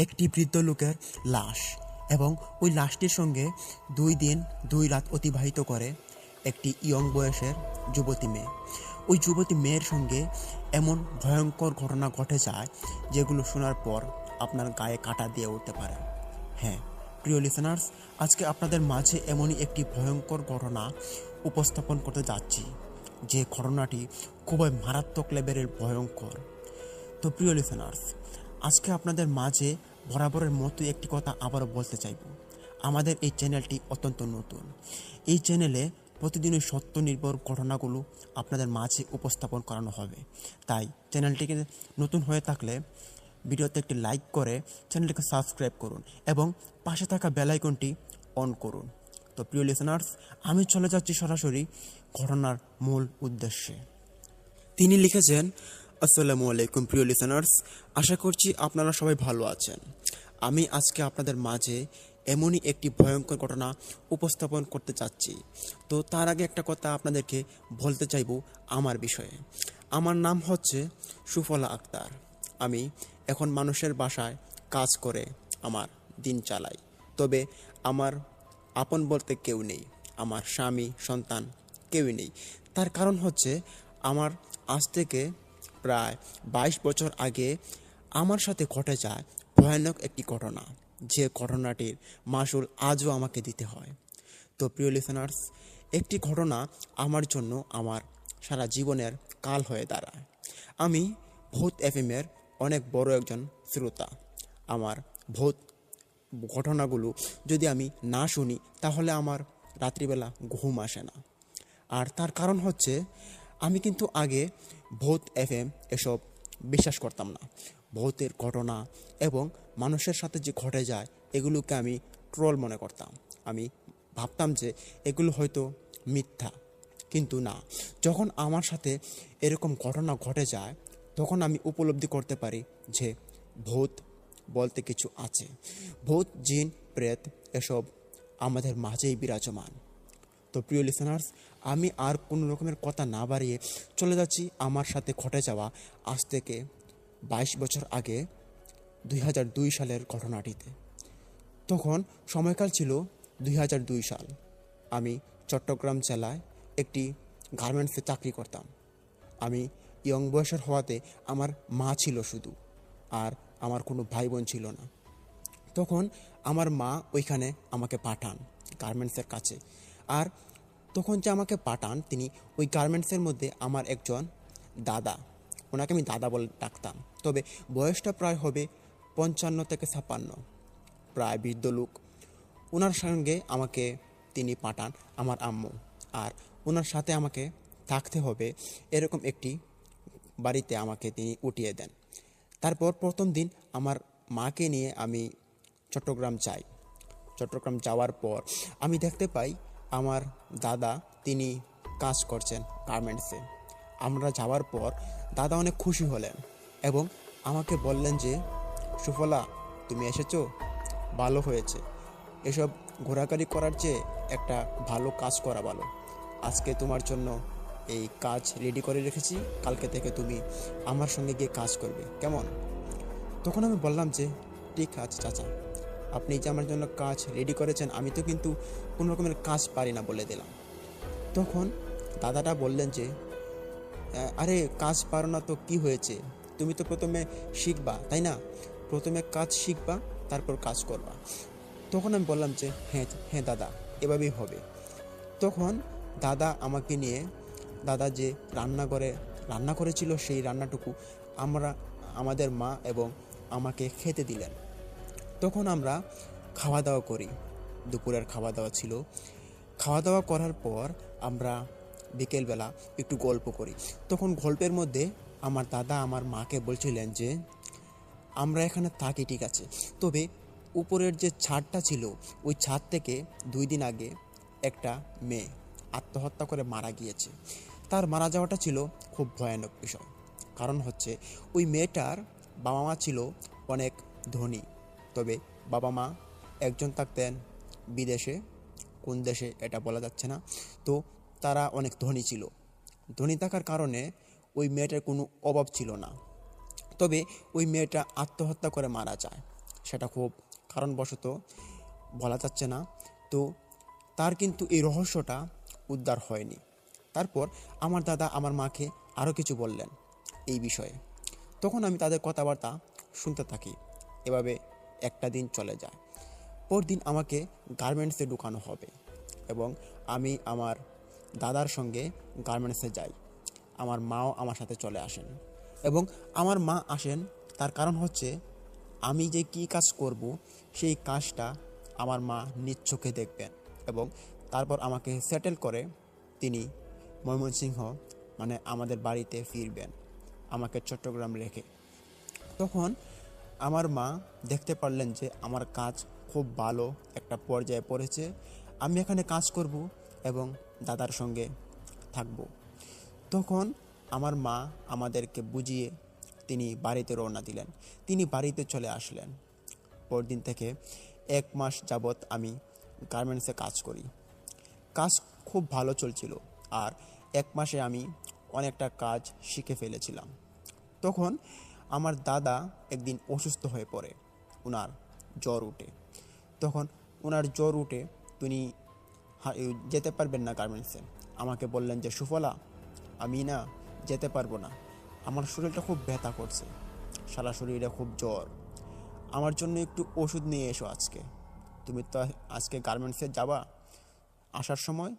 একটি বৃদ্ধ লোকের লাশ এবং ওই লাশটির সঙ্গে 2 দিন 2 রাত অতিবাহিত করে একটি ইয়ং বয়সের যুবতী মেয়ে। ওই যুবতী মেয়ের সঙ্গে এমন ভয়ঙ্কর ঘটনা ঘটে যায় যেগুলো শোনার পর আপনার গায়ে কাঁটা দিয়ে উঠতে পারে। হ্যাঁ প্রিয় লিসেনার্স, আজকে আপনাদের মাঝে এমনই একটি ভয়ঙ্কর ঘটনা উপস্থাপন করতে যাচ্ছি, যে ঘটনাটি খুবই মারাত্মক লেভেলের ভয়ঙ্কর। তো প্রিয় লিসেনার্স, আজকে আপনাদের মাঝে বরাবরের মতোই একটি কথা আবারও বলতে চাইব। আমাদের এই চ্যানেলটি অত্যন্ত নতুন। এই চ্যানেলে প্রতিদিনই সত্য নির্ভর ঘটনাগুলো আপনাদের মাঝে উপস্থাপন করানো হবে। তাই চ্যানেলটিকে নতুন হয়ে থাকলে ভিডিওতে একটি লাইক করে চ্যানেলটিকে সাবস্ক্রাইব করুন এবং পাশে থাকা বেল আইকনটি অন করুন। তো প্রিয় লিসেনার্স, আমি চলে যাচ্ছি সরাসরি ঘটনার মূল উদ্দেশ্যে। তিনি লিখেছেন, আসসালামু আলাইকুম প্রিয় লিসেনার্স, আশা করছি আপনারা সবাই ভালো আছেন। আমি আজকে আপনাদের মাঝে এমনই একটি ভয়ঙ্কর ঘটনা উপস্থাপন করতে চাচ্ছি। তো তার আগে একটা কথা আপনাদেরকে বলতে চাইব আমার বিষয়ে। আমার নাম হচ্ছে সুফলা আক্তার। আমি এখন মানুষের বাসায় কাজ করে আমার দিন চালাই। তবে আমার আপন বলতে কেউ নেই, আমার স্বামী সন্তান কেউই নেই। তার কারণ হচ্ছে আমার আজ থেকে প্রায় 22 বছর আগে আমার সাথে ঘটে যায় ভয়ানক একটি ঘটনা, যে ঘটনাটির মাসুল আজও আমাকে দিতে হয়। তো প্রিয় লিসেনার্স, একটি ঘটনা আমার জন্য আমার সারা জীবনের কাল হয়ে দাঁড়ায়। আমি ভূত এফএমের অনেক বড় একজন শ্রোতা। আমার ভূত ঘটনাগুলো যদি আমি না শুনি তাহলে আমার রাত্রিবেলা ঘুম আসে না। আর তার কারণ হচ্ছে আমি কিন্তু আগে ভূত এফএম এসব বিশ্বাস করতাম না। ভূতের ঘটনা এবং মানুষের সাথে যে ঘটে যায় এগুলোকে আমি ট্রোল মনে করতাম। আমি ভাবতাম যে এগুলো হয়তো মিথ্যা, কিন্তু না। যখন আমার সাথে এরকম ঘটনা ঘটে যায় তখন আমি উপলব্ধি করতে পারি যে ভূত বলতে কিছু আছে। ভূত জিন প্রেত এসব আমাদের মাঝেই বিরাজমান। তো প্রিয় লিসেনার্স, আমি আর কোনো রকমের কথা না বাড়িয়ে চলে যাচ্ছি আমার সাথে ঘটে যাওয়া আজ থেকে 22 বছর আগে 2002 সালের ঘটনাটিতে। তখন সময়কাল ছিল 2002 সাল। আমি চট্টগ্রাম জেলায় একটি গার্মেন্টসে চাকরি করতাম। আমি ইয়ং বয়সের হওয়াতে আমার মা ছিল শুধু, আর আমার কোনো ভাই বোন ছিল না। তখন আমার মা ওইখানে আমাকে পাঠান গার্মেন্টসের কাছে। আর তখন যে আমাকে পাঠান তিনি ওই গার্মেন্টসের মধ্যে আমার একজন দাদা, ওনাকে আমি দাদা বলে ডাকতাম, তবে বয়সটা প্রায় হবে 55 থেকে 56, প্রায় বৃদ্ধ লোক। ওনার সঙ্গে আমাকে তিনি পাঠান আমার আম্মু, আর ওনার সাথে আমাকে থাকতে হবে এরকম একটি বাড়িতে আমাকে তিনি উঠিয়ে দেন। তারপর প্রথম দিন আমার মাকে নিয়ে আমি চট্টগ্রাম যাই। চট্টগ্রাম যাওয়ার পর আমি দেখতে পাই আমার দাদা তিনি কাজ করছেন গার্মেন্টসে। আমরা যাওয়ার পর দাদা অনেক খুশি হলেন এবং আমাকে বললেন যে, সুফলা তুমি এসেছো, ভালো হয়েছে। এসব ঘোরাঘুরি করার চেয়ে একটা ভালো কাজ করা ভালো। আজকে তোমার জন্য এই কাজ রেডি করে রেখেছি, কালকে থেকে তুমি আমার সঙ্গে গিয়ে কাজ করবে, কেমন? তখন আমি বললাম যে, ঠিক আছে চাচা, আপনি যে আমার জন্য কাজ রেডি করেছেন, আমি তো কিন্তু কোনো রকমের কাজ পারি না বলে দিলাম। তখন দাদাটা বললেন যে, আরে কাজ পারো না তো কি হয়েছে, তুমি তো প্রথমে শিখবা তাই না, প্রথমে কাজ শিখবা তারপর কাজ করবা। তখন আমি বললাম যে হ্যাঁ হ্যাঁ দাদা, এভাবেই হবে। তখন দাদা আমাকে নিয়ে, দাদা যে রান্নাঘরে রান্না করেছিল সেই রান্নাটুকু আমাদের মা এবং আমাকে খেতে দিলেন। তখন আমরা খাওয়া দাওয়া করি, দুপুরের খাওয়া দাওয়া ছিল। খাওয়া দাওয়া করার পর আমরা বিকেলবেলা একটু গল্প করি। তখন গল্পের মধ্যে আমার দাদা আমার মাকে বলছিলেন যে, আমরা এখানে থাকি ঠিক আছে, তবে উপরের যে ছাদটা ছিল ওই ছাদ থেকে 2 দিন আগে একটা মেয়ে আত্মহত্যা করে মারা গিয়েছে। তার মারা যাওয়াটা ছিল খুব ভয়ানক বিষয়। কারণ হচ্ছে ওই মেয়েটার বাবা মা ছিল অনেক ধনী, তবে বাবা মা একজন থাকতেন বিদেশে, কোন দেশে এটা বলা যাচ্ছে না। তো তারা অনেক ধনী ছিল। ধনী থাকার কারণে ওই মেয়েটার কোনো অভাব ছিল না। তবে ওই মেয়েটা আত্মহত্যা করে মারা যায়। সেটা খুব কারণবশত বলা যাচ্ছে না। তো তার কিন্তু এই রহস্যটা উদ্ধার হয়নি। তারপর আমার দাদা আমার মাকে আরও কিছু বললেন এই বিষয়ে। তখন আমি তাদের কথাবার্তা শুনতে থাকি। এভাবে একটা দিন চলে যায়। পরদিন আমাকে গার্মেন্টসে ঢুকানো হবে এবং আমি আমার দাদার সঙ্গে গার্মেন্টসে যাই। আমার মাও আমার সাথে চলে আসেন এবং আমার মা আসেন, তার কারণ হচ্ছে আমি যে কী কাজ করব সেই কাজটা আমার মা নিজ চোখে দেখবেন এবং তারপর আমাকে সেটেল করে তিনি ময়মনসিংহ মানে আমাদের বাড়িতে ফিরবেন আমাকে চট্টগ্রাম রেখে। তখন আমার মা দেখতে পারলেন যে আমার কাজ খুব ভালো একটা পর্যায়ে পড়েছে, আমি এখানে কাজ করব এবং দাদার সঙ্গে থাকব। তখন আমার মা আমাদেরকে বুঝিয়ে তিনি বাড়িতে রওনা দিলেন। তিনি বাড়িতে চলে আসলেন। পরদিন থেকে 1 মাস যাবৎ আমি গার্মেন্টসে কাজ করি। কাজ খুব ভালো চলছিল আর 1 মাসে আমি অনেকটা কাজ শিখে ফেলেছিলাম। তখন আমার দাদা একদিন অসুস্থ হয়ে পড়ে, ওনার জ্বর উঠে। তখন ওনার জ্বর উঠে তিনি যেতে পারবেন না গার্মেন্টসে। আমাকে বললেন যে সুফলা, আমি না যেতে পারবো না, আমার শরীরটা খুব ব্যথা করছে, সারা শরীরে খুব জ্বর, আমার জন্য একটু ওষুধ নিয়ে এসো আজকে। তুমি তো আজকে গার্মেন্টসে যাবা, আসার সময়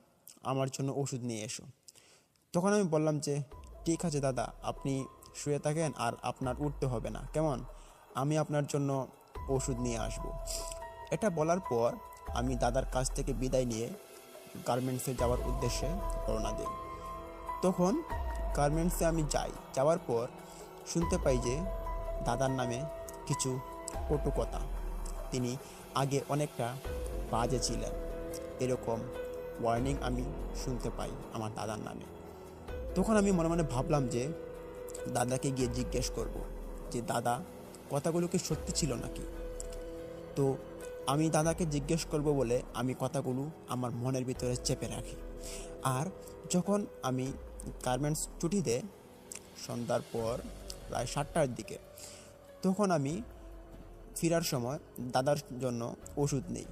আমার জন্য ওষুধ নিয়ে এসো। তখন আমি বললাম যে ঠিক আছে দাদা, আপনি শুয়ে থাকেন আর আপনার উঠতে হবে না, কেমন, আমি আপনার জন্য ওষুধ নিয়ে আসব। এটা বলার পর আমি দাদার কাছ থেকে বিদায় নিয়ে গার্মেন্টসে যাওয়ার উদ্দেশ্যে রওনা দিই। তখন গার্মেন্টসে আমি যাওয়ার পর শুনতে পাই যে দাদার নামে কিছু কটু কথা। তিনি আগে অনেকটা বাজে ছিলেন, এরকম ওয়ার্নিং আমি শুনতে পাই আমার দাদার নামে। তখন আমি মনে মনে ভাবলাম যে দাদাকে গিয়ে জিজ্ঞেস করব যে দাদা, কথাগুলো কি সত্যি ছিল নাকি। তো আমি দাদাকে জিজ্ঞেস করব বলে আমি কথাগুলো আমার মনের ভিতরে চেপে রাখি। আর যখন আমি গার্মেন্টস ছুটি দেয় সন্ধ্যার পর প্রায় 7টার দিকে, তখন আমি ফেরার সময় দাদার জন্য ওষুধ নেই।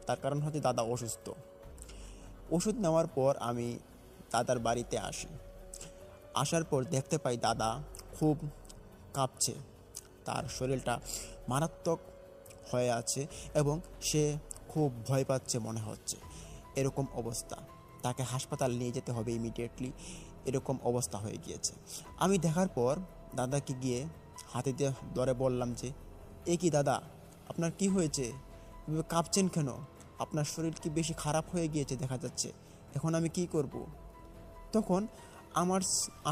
তার কারণ হচ্ছে দাদা অসুস্থ। ওষুধ নেওয়ার পর আমি দাদার বাড়িতে আসি। আসার পর দেখতে পাই দাদা খুব কাঁপছে, তার শরীরটা মারাত্মক হয়ে আছে এবং সে খুব ভয় পাচ্ছে মনে হচ্ছে। এরকম অবস্থা, তাকে হাসপাতাল নিয়ে যেতে হবে ইমিডিয়েটলি, এরকম অবস্থা হয়ে গিয়েছে। আমি দেখার পর দাদাকে গিয়ে হাতে দিয়ে ধরে বললাম যে এ কি দাদা, আপনার কি হয়েছে, এভাবে কাঁপছেন কেন, আপনার শরীর কি বেশি খারাপ হয়ে গিয়েছে দেখা যাচ্ছে, এখন আমি কি করব। তখন আমার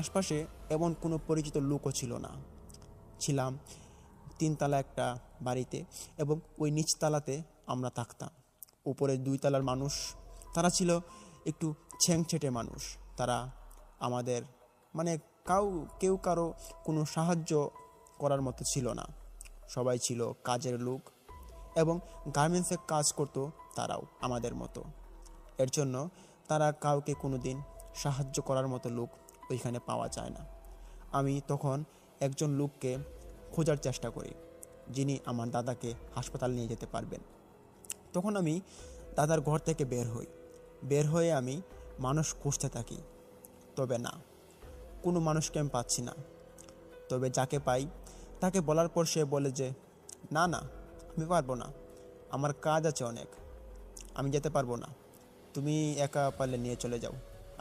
আশপাশে এমন কোনো পরিচিত লোকও ছিল না। ছিলাম 3 তলা একটা বাড়িতে এবং ওই নিচতলাতে আমরা থাকতাম। উপরে 2 তলার মানুষ, তারা ছিল একটু ছেংছেটে মানুষ। তারা আমাদের মানে কেউ কারো কোনো সাহায্য করার মতো ছিল না। সবাই ছিল কাজের লোক এবং গার্মেন্টসে কাজ করতো তারাও আমাদের মতো। এর জন্য তারা কাউকে কোনো দিন সাহায্য করার মতো লোক ওইখানে পাওয়া যায় না। আমি তখন একজন লোককে খোঁজার চেষ্টা করি যিনি আমার দাদাকে হাসপাতাল নিয়ে যেতে পারবেন। তখন আমি দাদার ঘর থেকে বের হয়ে আমি মানুষ খুঁজতে থাকি, তবে না, কোনো মানুষকে আমি পাচ্ছি না। তবে যাকে পাই তাকে বলার পর সে বলে যে না না, আমি পারবো না, আমার কাজ আছে অনেক, আমি যেতে পারবো না, তুমি একা পারলে নিয়ে চলে যাও,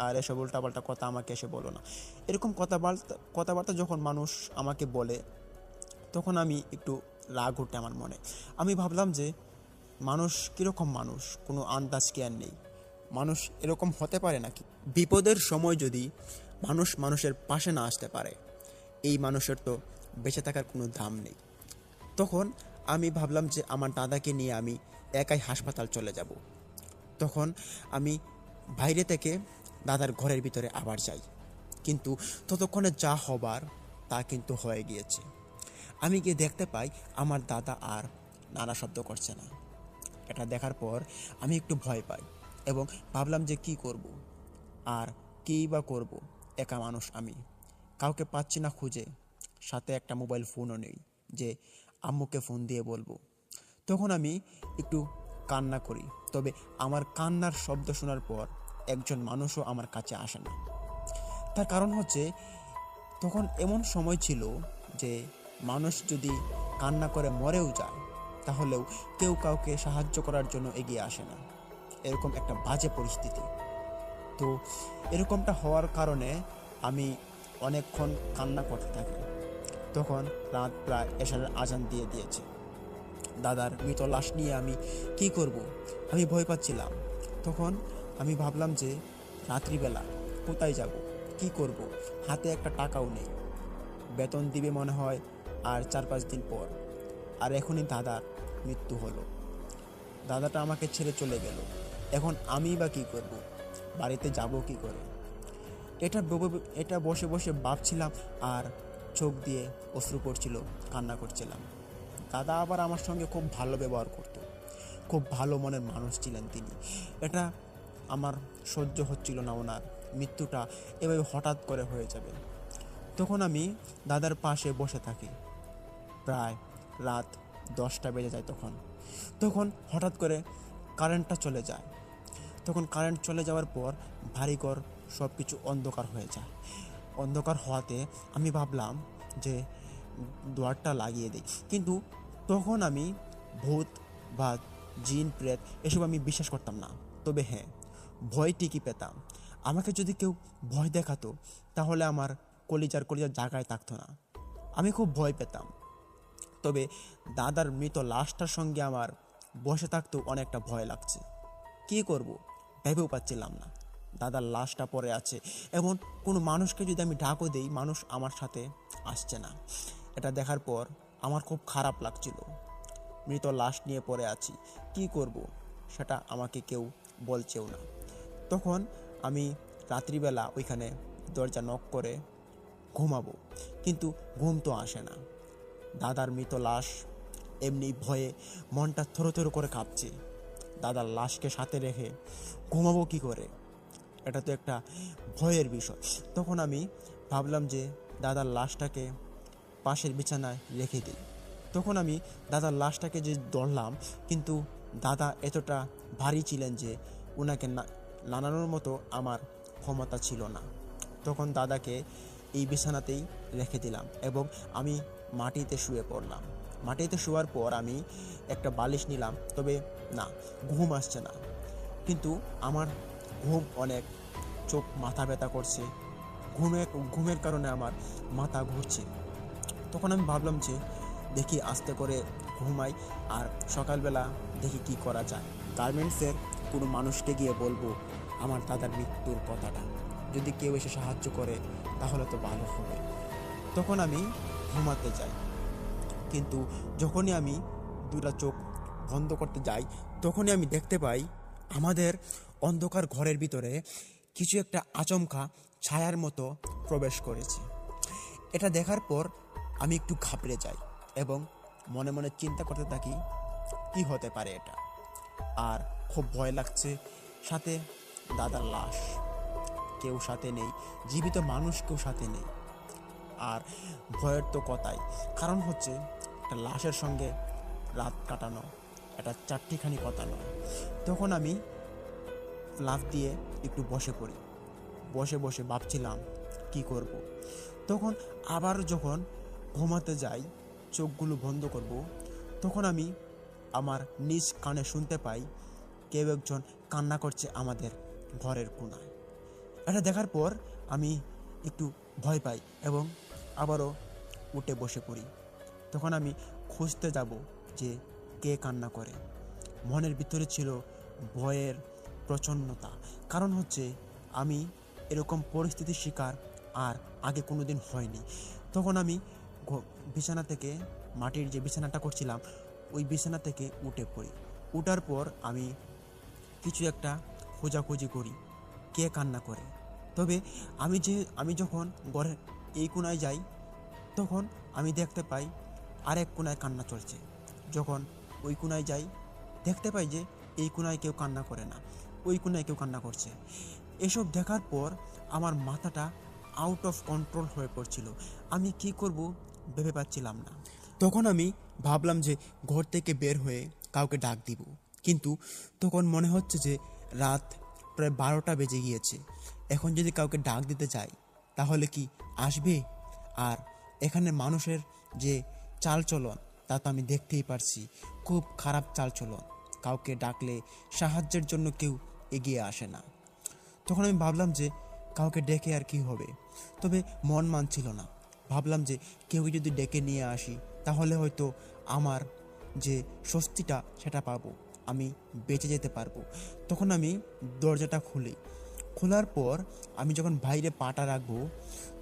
আর এসব উল্টাপাল্টা কথা আমাকে এসে বলো না। এরকম কথাবার্তা যখন মানুষ আমাকে বলে তখন আমি একটু রাগ ওঠে আমার মনে। আমি ভাবলাম যে মানুষ কীরকম মানুষ, কোনো আন্দাজ জ্ঞান নেই, মানুষ এরকম হতে পারে নাকি। বিপদের সময় যদি মানুষ মানুষের পাশে না আসতে পারে, এই মানুষের তো বেঁচে থাকার কোনো দাম নেই। তখন আমি ভাবলাম যে আমার দাদাকে নিয়ে আমি একাই হাসপাতাল চলে যাব। তখন আমি বাইরে থেকে দাদার ঘরের ভিতরে আবার যাই, কিন্তু ততক্ষণে যা হবার তা কিন্তু হয়ে গিয়েছে। আমি গিয়ে দেখতে পাই আমার দাদা আর নানা শব্দ করছে না। এটা দেখার পর আমি একটু ভয় পাই এবং ভাবলাম যে কি করব, আর কী বা করব, একা মানুষ আমি, কাউকে পাচ্ছি না খুঁজে, সাথে একটা মোবাইল ফোনও নেই যে আম্মুকে ফোন দিয়ে বলবো তখন আমি একটু কান্না করি, তবে আমার কান্নার শব্দ শোনার পর একজন মানুষও আমার কাছে আসে না। তার কারণ হচ্ছে তখন এমন সময় ছিল যে মানুষ যদি কান্না করে মরেও যায় তাহলেও কেউ কাউকে সাহায্য করার জন্য এগিয়ে আসে না। এরকম একটা বাজে পরিস্থিতি। তো এরকমটা হওয়ার কারণে আমি অনেকক্ষণ কান্না করতে থাকি। তখন রাত প্রায় এশারের আজান দিয়ে দিয়েছে। দাদার মৃত লাশ নিয়ে আমি কি করব? আমি ভয় পাচ্ছিলাম। তখন আমি ভাবলাম যে রাত্রিবেলা কোথায় যাব, কি করব? হাতে একটা টাকাও নেই। বেতন দিবে মনে হয় আর 4-5 দিন পর। আর এখনই দাদার মৃত্যু হলো। দাদাটা আমাকে ছেড়ে চলে গেল। এখন আমি বা কী করব? বাড়িতে যাব কি করে? এটা বসে বসে ভাবছিলাম আর চোখ দিয়ে অশ্রু পড়ছিল, কান্না করছিলাম। দাদা আবার আমার সঙ্গে খুব ভালো ব্যবহার করতো, খুব ভালো মনের মানুষ ছিলেন তিনি। এটা আমার সহ্য হচ্ছিল না, ওনার মৃত্যুটা এভাবে হঠাৎ করে হয়ে যাবে। তখন আমি দাদার পাশে বসে থাকি। প্রায় রাত 10টা বেজে যায় তখন হঠাৎ করে কারেন্টটা চলে যায়। তখন কারেন্ট চলে যাওয়ার পর বাড়িঘর সব কিছু অন্ধকার হয়ে যায়। অন্ধকার হওয়াতে আমি ভাবলাম যে দুয়ারটা লাগিয়ে দিই, কিন্তু তখন আমি ভূত বা জিন প্রেত এসব আমি বিশ্বাস করতাম না। তবে হ্যাঁ, ভয় ঠিকই পেতাম। আমাকে যদি কেউ ভয় দেখাতো তাহলে আমার কলিজার জায়গায় থাকতো না। আমি খুব ভয় পেতাম। তবে দাদার মৃত লাশটার সঙ্গে আমার বসে থাকতেও অনেকটা ভয় লাগছে। কী করব ভেবেও পাচ্ছিলাম না। দাদার লাশটা পড়ে আছে, এবং কোনো মানুষকে যদি আমি ডাকও দেই মানুষ আমার সাথে আসছে না। এটা দেখার পর আমার খুব খারাপ লাগছিল। মৃত লাশ নিয়ে পড়ে আছি, কি করব সেটা আমাকে কেউ বলছেও না। তখন আমি রাত্রিবেলা ওইখানে দরজা নক করে ঘুমাবো, কিন্তু ঘুম তো আসে না। দাদার মৃত লাশ, এমনি ভয়ে মনটা থরথর করে কাঁপছে। দাদার লাশকে সাথে রেখে ঘুমাবো কি করে? এটা তো একটা ভয়ের বিষয়। তখন আমি ভাবলাম যে দাদার লাশটাকে পাশের বিছানায় রেখে দিই। তখন আমি দাদার লাশটাকে যে ধরলাম, কিন্তু দাদা এতটা ভারী ছিলেন যে ওনাকে নাড়ানোর মতো আমার ক্ষমতা ছিল না। তখন দাদাকে এই বিছানাতেই রেখে দিলাম এবং আমি মাটিতে শুয়ে পড়লাম। মাটিতে শোয়ার পর আমি একটা বালিশ নিলাম, তবে না, ঘুম আসছে না। কিন্তু আমার ঘুম অনেক, চোখ মাথা ব্যথা করছে, ঘুমের কারণে আমার মাথা ঘুরছে। তখন আমি ভাবলাম যে দেখি আস্তে করে ঘুমাই, আর সকালবেলা দেখি কি করা যায়। গার্মেন্টসের কোনো মানুষকে গিয়ে বলবো আমার দাদার মৃত্যুর কথাটা, যদি কেউ এসে সাহায্য করে তাহলে তো ভালো হবে। তখন আমি ঘুমাতে যাই, কিন্তু যখনই আমি দুটা চোখ বন্ধ করতে যাই তখনই আমি দেখতে পাই আমাদের অন্ধকার ঘরের ভিতরে কিছু একটা আচমকা ছায়ার মতো প্রবেশ করেছে। এটা দেখার পর আমি একটু ঘাবড়ে যাই এবং মনে মনে চিন্তা করতে থাকি কি হতে পারে এটা। আর খুব ভয় লাগছে। সাথে দাদার লাশ, কেউ সাথে নেই, জীবিত মানুষ কেউ সাথে নেই। আর ভয়ের তো কথাই, কারণ হচ্ছে একটা লাশের সঙ্গে রাত কাটানো এটা চারটিখানি কথা নয়। তখন আমি লাফ দিয়ে একটু বসে পড়ি। বসে বসে ভাবছিলাম কি করব। তখন আবার যখন ঘুমাতে যাই, চোখগুলো বন্ধ করব, তখন আমি আমার নিজ কানে শুনতে পাই কেউ একজন কান্না করছে আমাদের ঘরের কোণায়। এটা দেখার পর আমি একটু ভয় পাই এবং আবারও উঠে বসে পড়ি। তখন আমি খুঁজতে যাব যে কে কান্না করে। মনের ভিতরে ছিল ভয়ের প্রচন্নতা, কারণ হচ্ছে আমি এরকম পরিস্থিতির শিকার আর আগে কোনো দিন হয়নি। তখন আমি বিছানা থেকে, মাটির যে বিছানাটা করছিলাম ওই বিছানা থেকে উঠে পড়ি। উঠার পর আমি কিছু একটা খোঁজাখুঁজি করি কে কান্না করে। তবে আমি যখন ঘরের এই কোণায় যাই তখন আমি দেখতে পাই আরেক কোণায় কান্না চলছে। যখন ওই কোণায় যাই দেখতে পাই যে এই কোণায় কেউ কান্না করে না, ওই কোণায় কেউ কান্না করছে। এসব দেখার পর আমার মাথাটা আউট অফ কন্ট্রোল হয়ে পড়ছিল। আমি কি করব ভেবে পাচ্ছিলাম না। তখন আমি ভাবলাম যে ঘর থেকে বের হয়ে কাউকে ডাক দিব, কিন্তু তখন মনে হচ্ছে যে রাত প্রায় 12টা বেজে গিয়েছে। এখন যদি কাউকে ডাক দিতে যাই তাহলে কি আসবে? আর এখানে মানুষের যে চালচলন তা তো আমি দেখতেই পারছি, খুব খারাপ চালচলন। কাউকে ডাকলে সাহায্যের জন্য কেউ এগিয়ে আসে না। তখন আমি ভাবলাম যে কাউকে ডেকে আর কি হবে, তবে মন মানছিল না। ভাবলাম যে কেউ যদি ডেকে নিয়ে আসি তাহলে হয়তো আমার যে স্বস্তিটা সেটা পাবো, আমি বেঁচে যেতে পারবো। তখন আমি দরজাটা খুলি। খোলার পর আমি যখন বাইরে পাটা রাখবো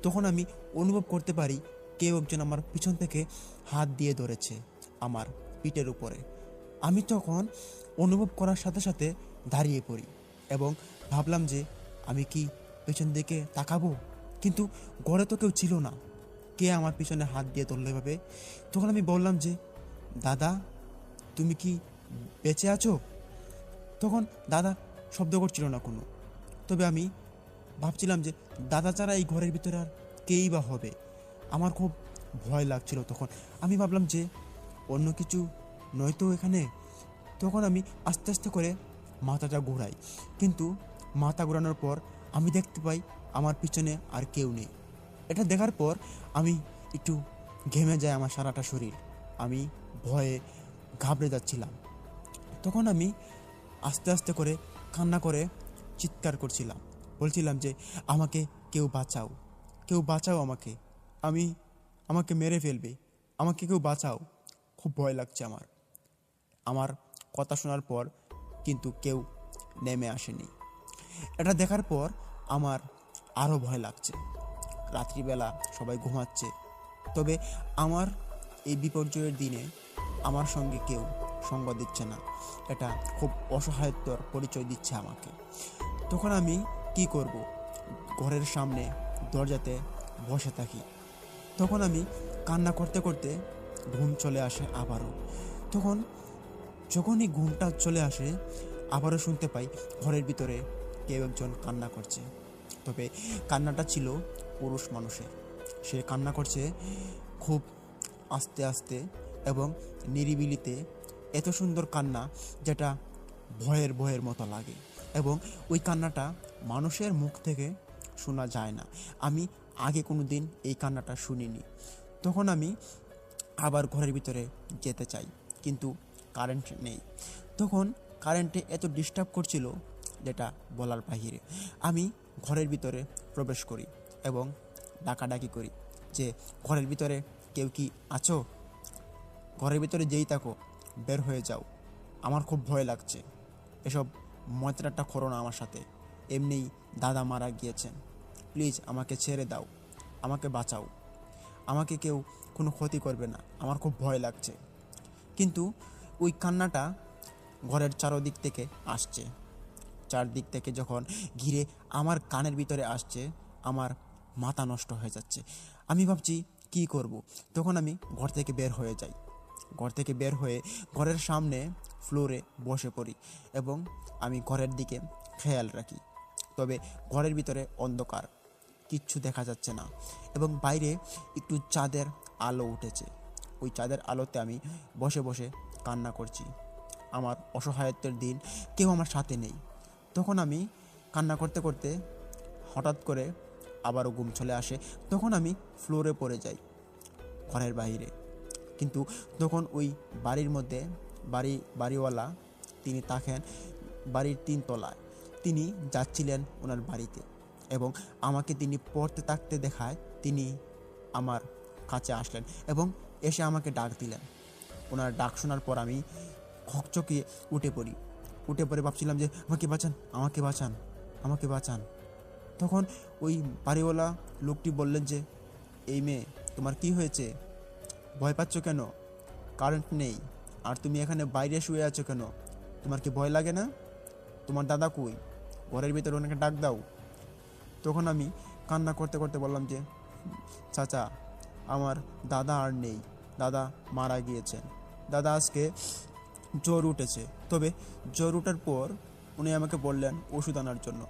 তখন আমি অনুভব করতে পারি কেউ একজন আমার পিছন থেকে হাত দিয়ে ধরেছে আমার পিঠের উপরে। আমি তখন অনুভব করার সাথে সাথে দাঁড়িয়ে পড়ি এবং ভাবলাম যে আমি কি পেছন দিকে তাকাবো, কিন্তু ঘরে তো কেউ ছিল না। কে আমার পিছনে হাত দিয়ে ধরলো এভাবে? তখন আমি বললাম যে দাদা, তুমি কি বেঁচে আছো? তখন দাদা শব্দ করছিল না কোনো। তবে আমি ভাবছিলাম যে দাদা ছাড়া এই ঘরের ভিতরে আর কেই বা হবে। আমার খুব ভয় লাগছিল তখন। আমি ভাবলাম যে অন্য কিছু নয়তো এখানে। তখন আমি আস্তে আস্তে করে মাথাটা ঘোরাই, কিন্তু মাথা ঘোরানোর পর আমি দেখতে পাই আমার পিছনে আর কেউ নেই। এটা দেখার পর আমি একটু ঘেমে যায় আমার সারাটা শরীর। আমি ভয়ে ঘাবড়ে যাচ্ছিলাম। তখন আমি আস্তে আস্তে করে কান্না করে চিৎকার করছিলাম, বলছিলাম যে আমাকে কেউ বাঁচাও, কেউ বাঁচাও আমাকে, আমাকে মেরে ফেলবে, আমাকে কেউ বাঁচাও। খুব ভয় লাগছে আমার। আমার কথা শোনার পর কিন্তু কেউ নেমে আসেনি। এটা দেখার পর আমার আরও ভয় লাগছে। রাত্রিবেলা সবাই ঘুমাচ্ছে, তবে আমার এই বিপর্যয়ের দিনে আমার সঙ্গে কেউ সঙ্গ দিচ্ছে না। এটা খুব অসহায়ত্বর পরিচয় দিচ্ছে আমাকে। তখন আমি কি করব? ঘরের সামনে দরজাতে বসে থাকি। তখন আমি কান্না করতে করতে ঘুম চলে আসে আবারও। তখন যখনই ঘুমটা চলে আসে আবারও শুনতে পাই ঘরের ভিতরে কেউ একজন কান্না করছে। তবে কান্নাটা ছিল পুরুষ মানুষের। সে কান্না করছে খুব আস্তে আস্তে এবং নিরিবিলিতে। এত সুন্দর কান্না যেটা ভয়ের ভয়ের মতো লাগে, এবং ওই কান্নাটা মানুষের মুখ থেকে শোনা যায় না। আমি আগে কোনো দিন এই কান্নাটা শুনিনি। তখন আমি আবার ঘরের ভিতরে যেতে চাই, কিন্তু কারেন্ট নেই। তখন কারেন্টে এত ডিস্টার্ব করছিল যেটা বলার বাহিরে। আমি ঘরের ভিতরে প্রবেশ করি এবং ডাকাডাকি করি যে ঘরের ভিতরে কেউ কি আছো? ঘরের ভিতরে যেই থাকো বের হয়ে যাও, আমার খুব ভয় লাগছে। এসব ময়ত্রাটা করো না আমার সাথে। এমনিই দাদা মারা গিয়েছেন, প্লিজ আমাকে ছেড়ে দাও, আমাকে বাঁচাও, আমাকে কেউ কোনো ক্ষতি করবে না, আমার খুব ভয় লাগছে। কিন্তু ওই কান্নাটা ঘরের চারদিক থেকে আসছে। চারদিক থেকে যখন ঘিরে আমার কানের ভিতরে আসছে, আমার মাথা নষ্ট হয়ে যাচ্ছে। আমি ভাবছি কি করব। তখন আমি ঘর থেকে বের হয়ে যাই। ঘর থেকে বের হয়ে ঘরের সামনে ফ্লোরে বসে পড়ি এবং আমি ঘরের দিকে খেয়াল রাখি। তবে ঘরের ভিতরে অন্ধকার, কিচ্ছু দেখা যাচ্ছে না, এবং বাইরে একটু চাঁদের আলো উঠেছে। ওই চাঁদের আলোতে আমি বসে বসে কান্না করছি। আমার অসহায়ত্বের দিন, কেউ আমার সাথে নেই। তখন আমি কান্না করতে করতে হঠাৎ করে আবারও ঘুম চলে আসে। তখন আমি ফ্লোরে পড়ে যাই ঘরের বাইরে। কিন্তু তখন ওই বাড়ির মধ্যে বাড়িওয়ালা তিনি থাকেন বাড়ির 3 তলায়। তিনি যাচ্ছিলেন ওনার বাড়িতে এবং আমাকে তিনি পড়তে থাকতে দেখায় তিনি আমার কাছে আসলেন এবং এসে আমাকে ডাক দিলেন। ওনার ডাক শোনার পর আমি হকচকিয়ে উঠে পড়ে ভাবছিলাম যে আমাকে বাঁচান, আমাকে বাঁচান, আমাকে বাঁচান। তখন ওই বাড়িওয়ালা লোকটি বললেন যে এই মেয়ে, তোমার কি হয়েছে? ভয় পাচ্ছ কেন? কারেন্ট নেই আর তুমি এখানে বাইরে শুয়ে আছো কেন? তোমার কি ভয় লাগে না? তোমার দাদা কই? ঘরের ভিতরে ওনাকে ডাক দাও। তখন আমি কান্না করতে করতে বললাম যে চাচা, আমার দাদা আর নেই, দাদা মারা গিয়েছেন। দাদা আজকে জ্বর উঠেছে। তবে জ্বর ওঠার পর উনি আমাকে বললেন ওষুধ আনার জন্য।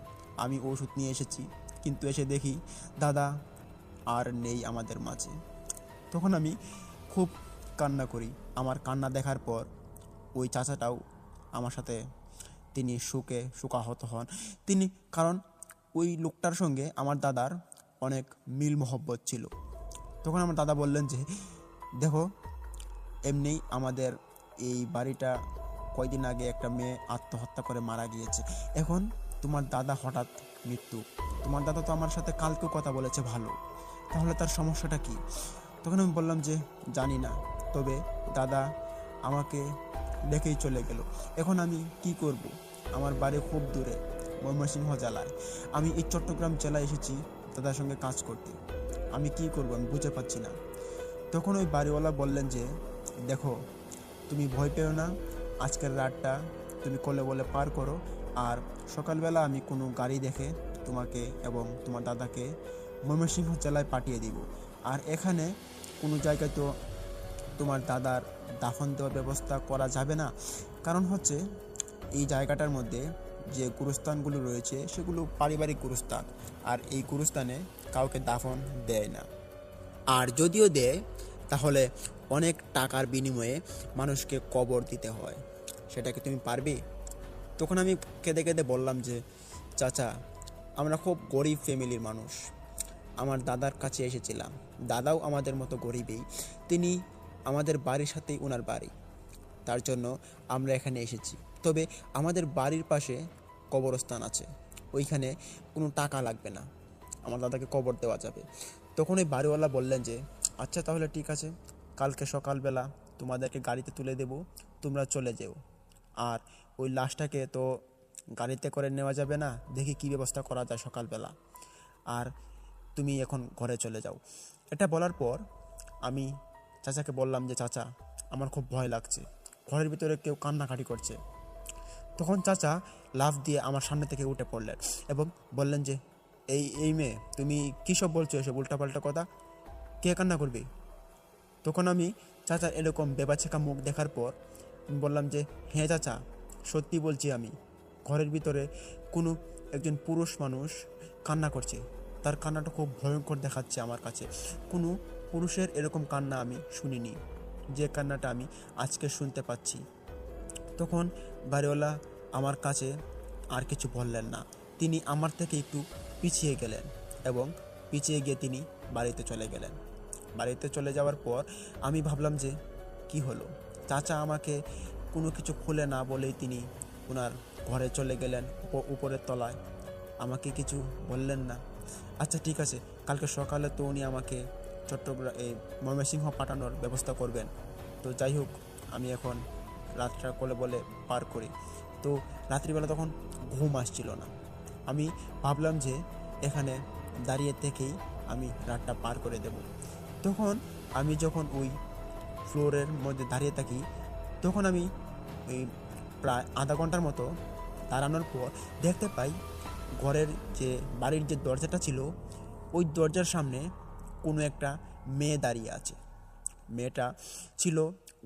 আমি ওষুধ নিয়ে এসেছি, কিন্তু এসে দেখি দাদা আর নেই আমাদের মাঝে। তখন আমি খুব কান্না করি। আমার কান্না দেখার পর ওই চাচাটাও আমার সাথে তিনি শোকাহত হন। তিনি কারণ ওই লোকটার সঙ্গে আমার দাদার অনেক মিল মহব্বত ছিল। তখন আমার দাদা বললেন যে, দেখো, এমনিই আমাদের এই বাড়িটা কয়দিন আগে একটা মেয়ে আত্মহত্যা করে মারা গিয়েছে। এখন তোমার দাদা হঠাৎ মৃত্যু, তোমার দাদা তো আমার সাথে কালকেও কথা বলেছে ভালো, তাহলে তার সমস্যাটা কি? তখন আমি বললাম যে জানি না, তবে দাদা আমাকে রেখেই চলে গেল। এখন আমি কি করব? আমার বাড়ি খুব দূরে, ময়মনসিংহ জেলায়। আমি এই চট্টগ্রাম জেলায় এসেছি দাদার সঙ্গে কাজ করতে। আমি কি করব আমি বুঝে পাচ্ছি না। তখন ওই বাড়িওয়ালা বললেন যে, দেখো, তুমি ভয় পেও না, আজকের রাতটা তুমি কোলে বলে পার করো, আর সকালবেলা আমি কোনো গাড়ি দেখে তোমাকে এবং তোমার দাদাকে ময়মনসিংহ জেলায় পাঠিয়ে দিব। আর এখানে কোনো জায়গায় তো তোমার দাদার দাফন দেওয়ার ব্যবস্থা করা যাবে না, কারণ হচ্ছে এই জায়গাটার মধ্যে যে গুরুস্থানগুলো রয়েছে সেগুলো পারিবারিক গুরুস্থান, আর এই গুরুস্থানে কাউকে দাফন দেয় না, আর যদিও দেয় তাহলে অনেক টাকার বিনিময়ে মানুষকে কবর দিতে হয়। সেটাকে তুমি পারবে? তখন আমি কেঁদে কেঁদে বললাম যে, চাচা, আমরা খুব গরিব ফ্যামিলির মানুষ, আমার দাদার কাছে এসেছিলাম, দাদাও আমাদের মতো গরিবই, তিনি আমাদের বাড়ির সাথেই ওনার বাড়ি, তার জন্য আমরা এখানে এসেছি। তবে আমাদের বাড়ির পাশে কবরস্থান আছে, ওইখানে কোনো টাকা লাগবে না, আমার দাদাকে কবর দেওয়া যাবে। তখন ওই বাড়িওয়ালা বললেন যে, আচ্ছা তাহলে ঠিক আছে, কালকে সকালবেলা তোমাদেরকে গাড়িতে তুলে দেব, তোমরা চলে যেও। আর ওই লাশটাকে তো গাড়িতে করে নেওয়া যাবে না, দেখি কী ব্যবস্থা করা যায় সকালবেলা, আর তুমি এখন ঘরে চলে যাও। এটা বলার পর আমি চাচাকে বললাম যে, চাচা, আমার খুব ভয় লাগছে, ঘরের ভিতরে কেউ কান্নাকাটি করছে। তখন চাচা লাফ দিয়ে আমার সামনে থেকে উঠে পড়লেন এবং বললেন যে, এই মেয়ে, তুমি কী সব বলছো, এসব উল্টাপাল্টা কথা, কে কান্না করবে? তখন আমি চাচার এরকম বেবাছেকা মুখ দেখার পর বললাম যে, হ্যাঁ চাচা, সত্যি বলছি, আমি ঘরের ভিতরে কোনো একজন পুরুষ মানুষ কান্না করছে, তার কান্নাটা খুব ভয়ঙ্কর দেখাচ্ছে আমার কাছে। কোনো পুরুষের এরকম কান্না আমি শুনিনি, যে কান্নাটা আমি আজকে শুনতে পাচ্ছি। তখন বাড়িওয়ালা আমার কাছে আর কিছু বললেন না, তিনি আমার থেকে একটু পিছিয়ে গেলেন এবং পিছিয়ে গিয়ে তিনি বাড়িতে চলে গেলেন। বাড়িতে চলে যাওয়ার পর আমি ভাবলাম যে কি হলো, চাচা আমাকে কোনো কিছু খুলে না বলেই তিনি ওনার ঘরে চলে গেলেন উপরের তলায়, আমাকে কিছু বললেন না। আচ্ছা ঠিক আছে, কালকে সকালে তো উনি আমাকে চট্টগ্রাম ময়মনসিংহ পাঠানোর ব্যবস্থা করবেন। তো যাই হোক, আমি এখন রাতটা কোলে বলে পার করি। তো রাত্রিবেলা তখন ঘুম আসছিল না, আমি ভাবলাম যে এখানে দাঁড়িয়ে থেকেই আমি রাতটা পার করে দেব। তখন আমি যখন ওই ফ্লোরের মধ্যে দাঁড়িয়ে থাকি, তখন আমি ওই প্রায় আধা ঘন্টার মতো দাঁড়ানোর পর দেখতে পাই ঘরের যে বাড়ির যে দরজাটা ছিল, ওই দরজার সামনে কোনো একটা মেয়ে দাঁড়িয়ে আছে। মেয়েটা ছিল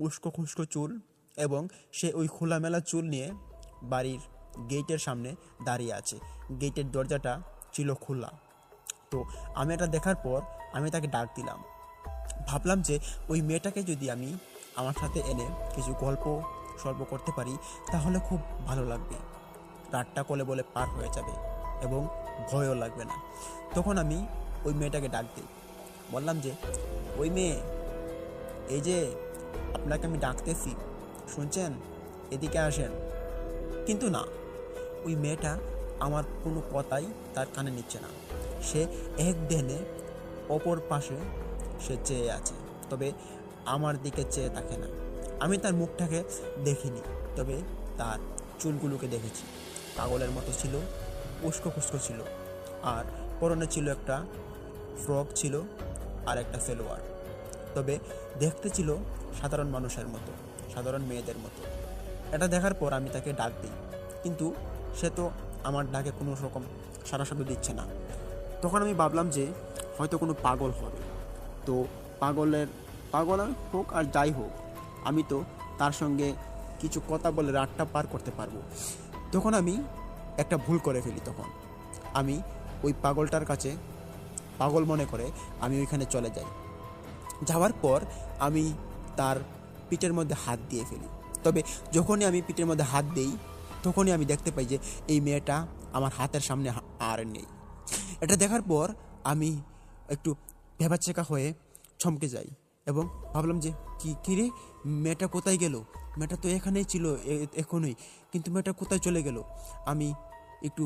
উস্কো খুস্কো চুল এবং সে ওই খোলামেলা চুল নিয়ে বাড়ির গেটের সামনে দাঁড়িয়ে আছে। গেটের দরজাটা ছিল খোলা। তো আমি এটা দেখার পর আমি তাকে ডাক দিলাম, ভাবলাম যে ওই মেয়েটাকে যদি আমি আমার সাথে এনে কিছু গল্প সল্প করতে পারি তাহলে খুব ভালো লাগবে, রাতটা কোলে বলে পার হয়ে যাবে এবং ভয়ও লাগবে না। তখন আমি ওই মেয়েটাকে ডাক দিই, বললাম যে, ওই মেয়ে, এই যে আপনাকে আমি ডাকতেছি, শুনছেন, এদিকে আসেন। কিন্তু না, ওই মেয়েটা আমার কোনো কথাই তার কানে নিচ্ছে না। সে এক ধ্যানে অপর পাশে সে চেয়ে আছে, তবে আমার দিকে চেয়ে থাকে না। আমি তার মুখটাকে দেখিনি, তবে তার চুলগুলোকে দেখেছি। পাগলের মতো ছিল, উস্কো খুস্কো ছিল, আর পরনে ছিল একটা ফ্রক ছিল আর একটা সেলোয়ার। তবে দেখতে ছিল সাধারণ মানুষের মতো, সাধারণ মেয়েদের মতো। এটা দেখার পর আমি তাকে ডাক দিই, কিন্তু সে তো আমার ডাকে কোনো রকম সাড়া শব্দ দিচ্ছে না। তখন আমি ভাবলাম যে হয়তো কোনো পাগল হবে। তো পাগল হোক আর যাই হোক, আমি তো তার সঙ্গে কিছু কথা বলে রাতটা পার করতে পারবো। তখন আমি একটা ভুল করে ফেলি। তখন আমি ওই পাগলটার কাছে পাগল মনে করে আমি ওইখানে চলে যাই। যাওয়ার পর আমি তার পিঠের মধ্যে হাত দিয়ে ফেলি। তবে যখনই আমি পিঠের মধ্যে হাত দিই তখনই আমি দেখতে পাই যে এই মেয়েটা আমার হাতের সামনে আর নেই। এটা দেখার পর আমি একটু ভেবাচেকা হয়ে চমকে যাই এবং ভাবলাম যে কী রে, মেয়েটা কোথায় গেল? মেয়েটা তো এখানেই ছিল এখনই, কিন্তু মেয়েটা কোথায় চলে গেল? আমি একটু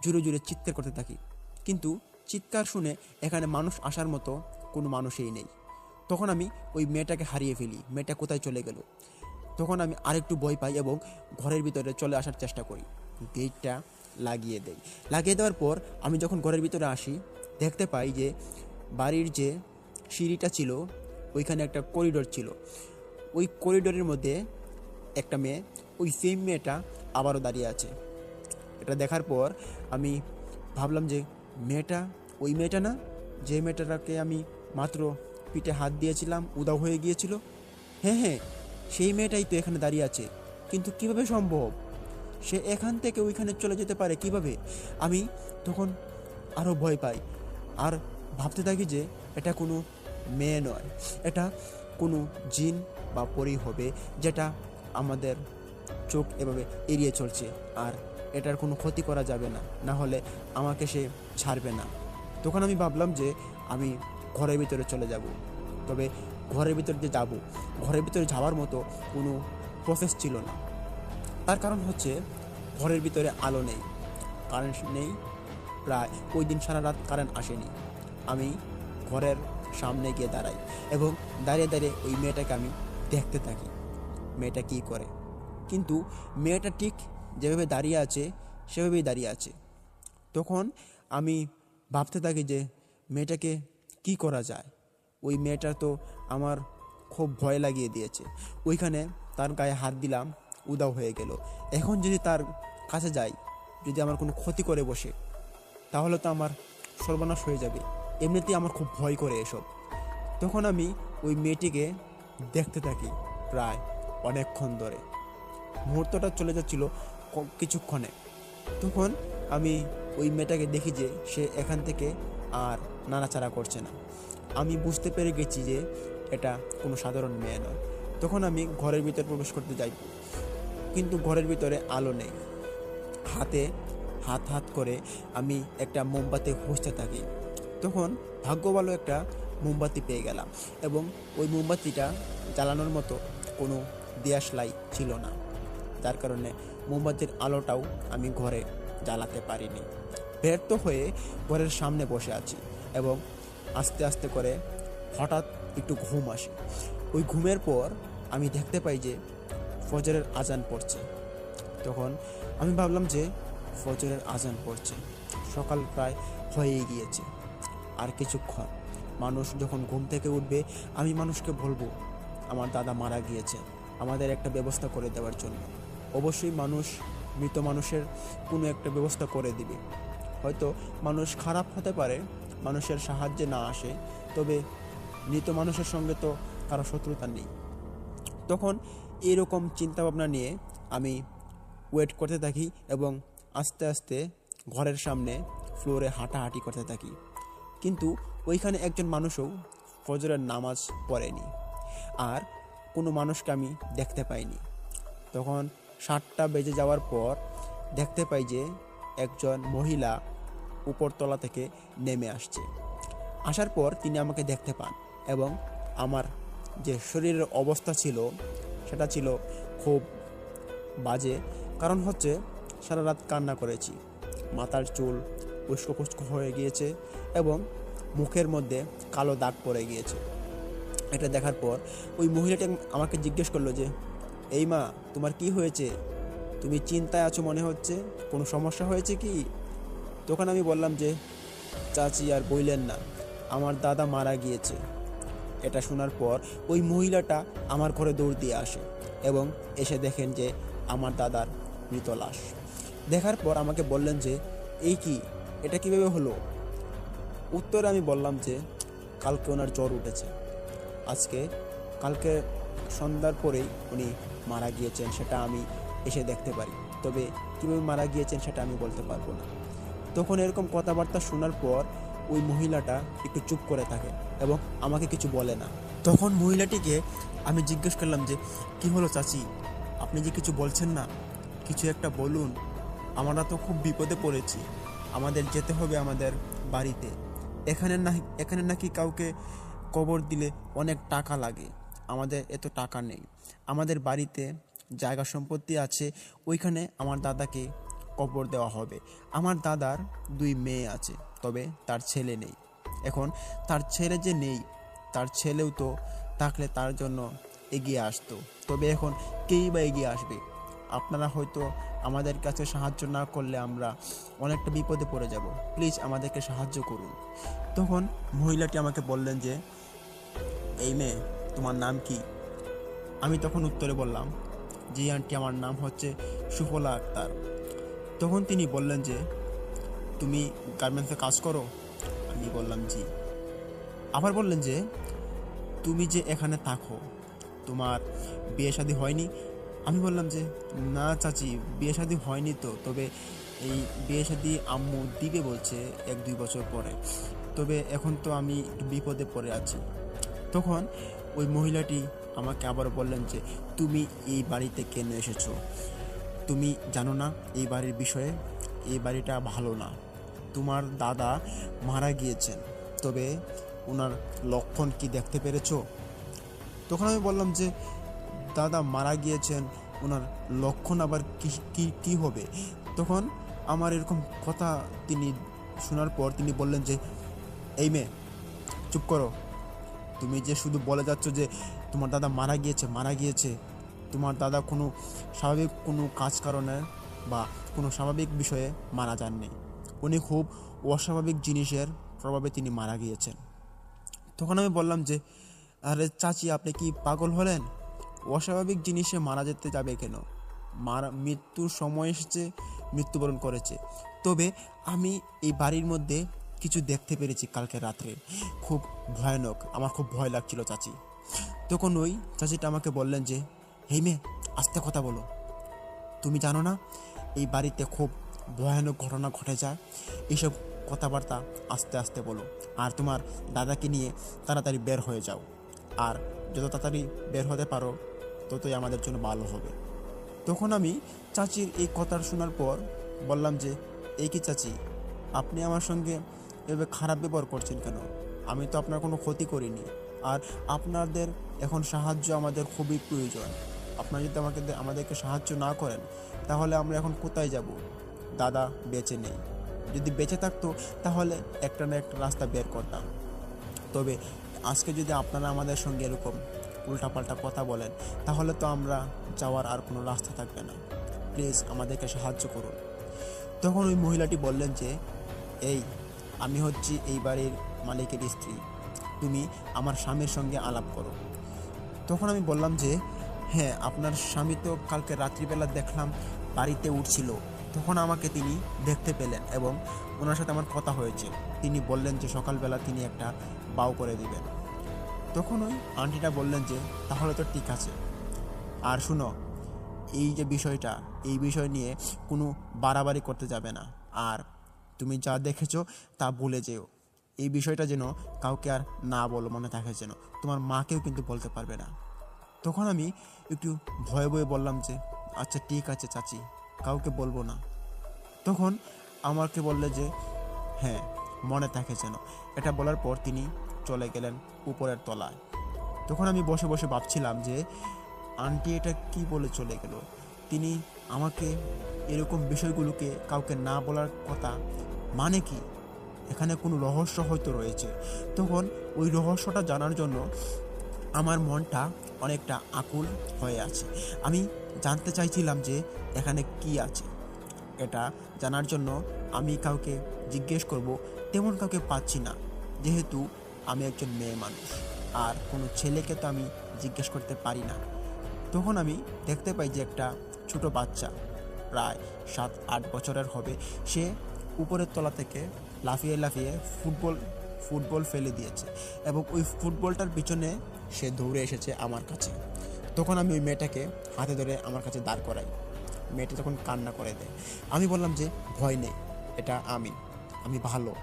জোরে জোরে চিৎকার করতে থাকি, কিন্তু চিৎকার শুনে এখানে মানুষ আসার মতো কোনো মানুষই নেই। তখন আমি ওই মেয়েটাকে হারিয়ে ফেলি। মেয়েটা কোথায় চলে গেল? তখন আমি আরেকটু ভয় পাই এবং ঘরের ভিতরে চলে আসার চেষ্টা করি। গেটটা লাগিয়ে দেই। লাগিয়ে দেওয়ার পর আমি যখন ঘরের ভিতরে আসি দেখতে পাই যে বাড়ির যে সিঁড়িটা ছিল ওইখানে একটা করিডোর ছিল। ওই করিডোরের মধ্যে একটা মেয়ে, ওই সেম মেয়েটা আবারও দাঁড়িয়ে আছে। এটা দেখার পর আমি ভাবলাম যে মেয়েটা ওই মেয়েটা না, যে মেয়েটাকে আমি মাত্র পিঠে হাত দিয়েছিলাম, উধাও হয়ে গিয়েছিল। হ্যাঁ হ্যাঁ, সেই মেয়েটাই তো এখানে দাঁড়িয়ে আছে। কিন্তু কিভাবে সম্ভব? সে এখান থেকে ওইখানে চলে যেতে পারে কিভাবে? আমি তখন আরও ভয় পাই আর ভাবতে থাকি যে এটা কোনো মেয়ে নয়, এটা কোনো জিন বা পরী হবে, যেটা আমাদের চোখ এভাবে এড়িয়ে চলছে। আর এটার কোনো ক্ষতি করা যাবে না, না হলে আমাকে সে ছাড়বে না। তখন আমি ভাবলাম যে আমি ঘরের ভিতরে চলে যাব। তবে ঘরের ভিতরে যে যাব, ঘরের ভিতরে যাওয়ার মতো কোনো প্রসেস ছিল না। তার কারণ হচ্ছে ঘরের ভিতরে আলো নেই, কারেন্ট নেই। প্রায় ওই দিন সারা রাত কারেন্ট আসেনি। আমি ঘরের সামনে গিয়ে দাঁড়াই এবং দাঁড়িয়ে দাঁড়িয়ে ওই মেয়েটাকে আমি দেখতে থাকি মেয়েটা কী করে। কিন্তু মেয়েটা ঠিক যেভাবে দাঁড়িয়ে আছে সেভাবেই দাঁড়িয়ে আছে। তখন আমি ভাবতে থাকি যে মেয়েটাকে কি করা যায়। ওই মেয়েটার তো আমার খুব ভয় লাগিয়ে দিয়েছে। ওইখানে তার গায়ে হাত দিলাম, উধাও হয়ে গেল। এখন যদি তার কাছে যাই, যদি আমার কোনো ক্ষতি করে বসে, তাহলে তো আমার সর্বনাশ হয়ে যাবে। এমনিতেই আমার খুব ভয় করে এসব। তখন আমি ওই মেয়েটিকে দেখতে থাকি প্রায় অনেকক্ষণ ধরে। মুহূর্তটা চলে যাচ্ছিল কিছুক্ষণে। তখন আমি ওই মেয়েটাকে দেখি যে সে এখান থেকে আর নাড়াচাড়া করছে না। আমি বুঝতে পেরে গেছি যে এটা কোনো সাধারণ মেয়ে নয়। তখন আমি ঘরের ভিতরে প্রবেশ করতে যাই, কিন্তু ঘরের ভিতরে আলো নেই। হাতে হাত করে আমি একটা মোমবাতি খুঁজতে থাকি। তখন ভাগ্য ভালো একটা মোমবাতি পেয়ে গেলাম এবং ওই মোমবাতিটা জ্বালানোর মতো কোনো দেশলাই ছিল না, যার কারণে মোমবাতির আলোটাও আমি ঘরে জ্বালাতে পারিনি। ব্যর্থ হয়ে ঘরের সামনে বসে আছি এবং আস্তে আস্তে করে হঠাৎ একটু ঘুম আসে। ওই ঘুমের পর আমি দেখতে পাই যে ফজরের আজান পড়ছে। তখন আমি ভাবলাম যে ফজরের আজান পড়ছে, সকাল প্রায় হয়েই গিয়েছে, আর কিছুক্ষণ। মানুষ যখন ঘুম থেকে উঠবে আমি মানুষকে বলবো আমার দাদা মারা গিয়েছে, আমাদের একটা ব্যবস্থা করে দেওয়ার জন্য। অবশ্যই মানুষ মৃত মানুষের কোনো একটা ব্যবস্থা করে দিবে। হয়তো মানুষ খারাপ হতে পারে, মানুষের সাহায্যে না আসে, তবে মৃত মানুষের সঙ্গে তো কারো শত্রুতা নেই। তখন এইরকম চিন্তাভাবনা নিয়ে আমি ওয়েট করতে থাকি এবং আস্তে আস্তে ঘরের সামনে ফ্লোরে হাঁটাহাঁটি করতে থাকি। কিন্তু ওইখানে একজন মানুষও ফজরের নামাজ পড়েনি, আর কোনো মানুষকে আমি দেখতে পাইনি। তখন 7টা বেজে যাওয়ার পর দেখতে পাই যে একজন মহিলা উপরতলা থেকে নেমে আসছে। আসার পর তিনি আমাকে দেখতে পান এবং আমার যে শরীরের অবস্থা ছিল সেটা ছিল খুব বাজে। কারণ হচ্ছে সারা রাত কান্না করেছি, মাথার চুল উস্কো খুস্কো হয়ে গিয়েছে এবং মুখের মধ্যে কালো দাগ পড়ে গিয়েছে। এটা দেখার পর ওই মহিলাটি আমাকে জিজ্ঞেস করলো যে, এই মা, তোমার কি হয়েছে? তুমি চিন্তায় আছো মনে হচ্ছে, কোনো সমস্যা হয়েছে কি? তখন আমি বললাম যে, চাচি আর বললেন না, আমার দাদা মারা গিয়েছে। এটা শোনার পর ওই মহিলাটা আমার ঘরে দৌড় দিয়ে আসে এবং এসে দেখেন যে আমার দাদার মৃত লাশ। দেখার পর আমাকে বললেন যে, এই কি, এটা কিভাবে হলো? উত্তরে আমি বললাম যে কালকে ওনার জ্বর উঠেছে, কালকে সন্ধ্যার পরেই উনি মারা গিয়েছেন, সেটা আমি এসে দেখতে পারি, তবে কীভাবে মারা গিয়েছেন সেটা আমি বলতে পারবো না। তখন এরকম কথাবার্তা শোনার পর ওই মহিলাটা একটু চুপ করে থাকে এবং আমাকে কিছু বলে না। তখন মহিলাটিকে আমি জিজ্ঞেস করলাম যে, কি হলো চাচি, আপনি যে কিছু বলছেন না, কিছু একটা বলুন, আমরা তো খুব বিপদে পড়েছি, আমাদের যেতে হবে আমাদের বাড়িতে। এখানে নাকি কাউকে কবর দিলে অনেক টাকা লাগে, আমাদের এত টাকা নেই। আমাদের বাড়িতে জায়গা সম্পত্তি আছে, ওইখানে আমার দাদাকে কবর দেওয়া হবে। আমার দাদার 2 মেয়ে আছে, তবে তার ছেলে নেই। এখন তার ছেলে যে নেই, তার ছেলেও তো থাকলে তার জন্য এগিয়ে আসতো, তবে এখন কেই বা এগিয়ে আসবে? আপনারা হয়তো আমাদের কাছে সাহায্য না করলে আমরা অনেকটা বিপদে পড়ে যাব, প্লিজ আমাদেরকে সাহায্য করুন। তখন মহিলাটি আমাকে বললেন যে, এই মেয়ে, তোমার নাম কি? আমি তখন উত্তরে বললাম, জি আন্টি, আমার নাম হচ্ছে সুফলা আক্তার। তখন তিনি বললেন যে, তুমি গার্মেন্টসে কাজ করো? আমি বললাম জি। আবার বললেন যে, তুমি যে এখানে থাকো, তোমার বিয়ে শাদী হয়নি? আমি বললাম যে, না চাচি, বিয়ে শাদী হয়নি তো, তবে এই বিয়ে শাদী আম্মু দিবে বলছে 1-2 বছর পরে, তবে এখন তো আমি একটু বিপদে পড়ে আছি। তখন ওই মহিলাটি আমাকে আবার বললেন যে, তুমি এই বাড়িতে কেন এসেছো? তুমি জানো না এই বাড়ির বিষয়ে? এই বাড়িটা ভালো না, তোমার দাদা মারা গিয়েছেন, তবে ওনার লক্ষণ কি দেখতে পেরেছো? তখন আমি বললাম যে, দাদা মারা গিয়েছেন, ওনার লক্ষণ আবার কি হবে? তখন আমার এরকম কথা তিনি শোনার পর তিনি বললেন যে, এই মেয়ে, চুপ করো। তুমি যে শুধু বলে যাচ্ছ যে তোমার দাদা মারা গিয়েছে, তোমার দাদা কোনো স্বাভাবিক কোনো কাজ কারণে বা কোনো স্বাভাবিক বিষয়ে মারা যাননি, উনি খুব অস্বাভাবিক জিনিসের প্রভাবে তিনি মারা গিয়েছেন। তখন আমি বললাম যে, আরে চাচি, আপনি কি পাগল হলেন? অস্বাভাবিক জিনিসে মারা যেতে যাবে কেন? মৃত্যুর সময় এসেছে, মৃত্যুবরণ করেছে। তবে আমি এই বাড়ির মধ্যে কিছু দেখতে পেরেছি কালকে রাত্রে, খুব ভয়ানক, আমার খুব ভয় লাগছিল চাচি। তখন ওই চাচিটা আমাকে বললেন যে, হেই মেয়ে, আস্তে কথা বলো, তুমি জানো না এই বাড়িতে খুব ভয়ানক ঘটনা ঘটে যায়, এইসব কথাবার্তা আস্তে আস্তে বলো, আর তোমার দাদাকে নিয়ে তাড়াতাড়ি বের হয়ে যাও, আর যত তাড়াতাড়ি বের হতে পারো ততই আমাদের জন্য ভালো হবে। তখন আমি চাচির এই কথা শোনার পর বললাম যে, এই কি চাচি, আপনি আমার সঙ্গে এভাবে খারাপ ব্যবহার করছেন কেন? আমি তো আপনার কোনো ক্ষতি করিনি, আর আপনাদের এখন সাহায্য আমাদের খুবই প্রয়োজন। আপনারা যদি আমাদেরকে সাহায্য না করেন, তাহলে আমরা এখন কোথায় যাব? দাদা বেঁচে নেই, যদি বেঁচে থাকতো তাহলে একটা না একটা রাস্তা বের করতাম, তবে আজকে যদি আপনারা আমাদের সঙ্গে এরকম উল্টাপাল্টা কথা বলেন, তাহলে তো আমরা যাওয়ার আর কোনো রাস্তা থাকবে না, প্লিজ আমাদেরকে সাহায্য করুন। তখন ওই মহিলাটি বললেন যে, এই, আমি হচ্ছি এই বাড়ির মালিকের স্ত্রী, তুমি আমার স্বামীর সঙ্গে আলাপ করো। তখন আমি বললাম যে, হ্যাঁ, আপনার স্বামী তো কালকে রাত্রিবেলা দেখলাম বাড়িতে উঠছিল, তখন আমাকে তিনি দেখতে পেলেন এবং ওনার সাথে আমার কথা হয়েছে। তিনি বললেন যে সকালবেলা তিনি একটা বাউ করে দিবেন। তখন ওই আন্টিটা বললেন যে, তাহলে তো ঠিক আছে, আর শুনো, এই যে বিষয়টা, এই বিষয় নিয়ে কোনো বাড়াবাড়ি করতে যাবে না, আর তুমি যা দেখেছো তা ভুলে যেও, এই বিষয়টা যেন কাউকে আর না বলো, মনে থাকে যেন, তোমার মাকেও কিন্তু বলতে পারবে না। তখন আমি একটু ভয়ে ভয়ে বললাম যে, আচ্ছা ঠিক আছে চাচি, কাউকে বলবো না। তখন আমাকে বললে যে, হ্যাঁ, মনে থাকে যেন। এটা বলার পর তিনি চলে গেলেন উপরের তলায়। তখন আমি বসে বসে ভাবছিলাম যে, আন্টি এটা কি বলে চলে গেল? তিনি আমাকে এরকম বিষয়গুলোকে কাউকে না বলার কথা মানে কি? এখানে কোনো রহস্য হয়তো রয়েছে। তখন ওই রহস্যটা জানার জন্য আমার মনটা অনেকটা আকুল হয়ে আছে। আমি জানতে চাইছিলাম যে এখানে কি আছে। এটা জানার জন্য আমি কাউকে জিজ্ঞেস করব, তেমন কাউকে পাচ্ছি না, যেহেতু আমি একজন মেয়ে মানুষ, আর কোনো ছেলেকে তো আমি জিজ্ঞেস করতে পারি না। তখন আমি দেখতে পাই যে একটা ছোট বাচ্চা, প্রায় 7-8 বছরের হবে, সে উপরের তলা থেকে লাফিয়ে লাফিয়ে ফুটবল ফেলে দিয়েছে এবং ওই ফুটবলটার পিছনে সে দৌড়ে এসেছে আমার কাছে। তখন আমি ওই মেয়েটাকে হাতে ধরে আমার কাছে দাঁড় করাই। মেয়েটা তখন কান্না করে দেয়। আমি বললাম যে, ভয় নেই, এটা আমি ভালো।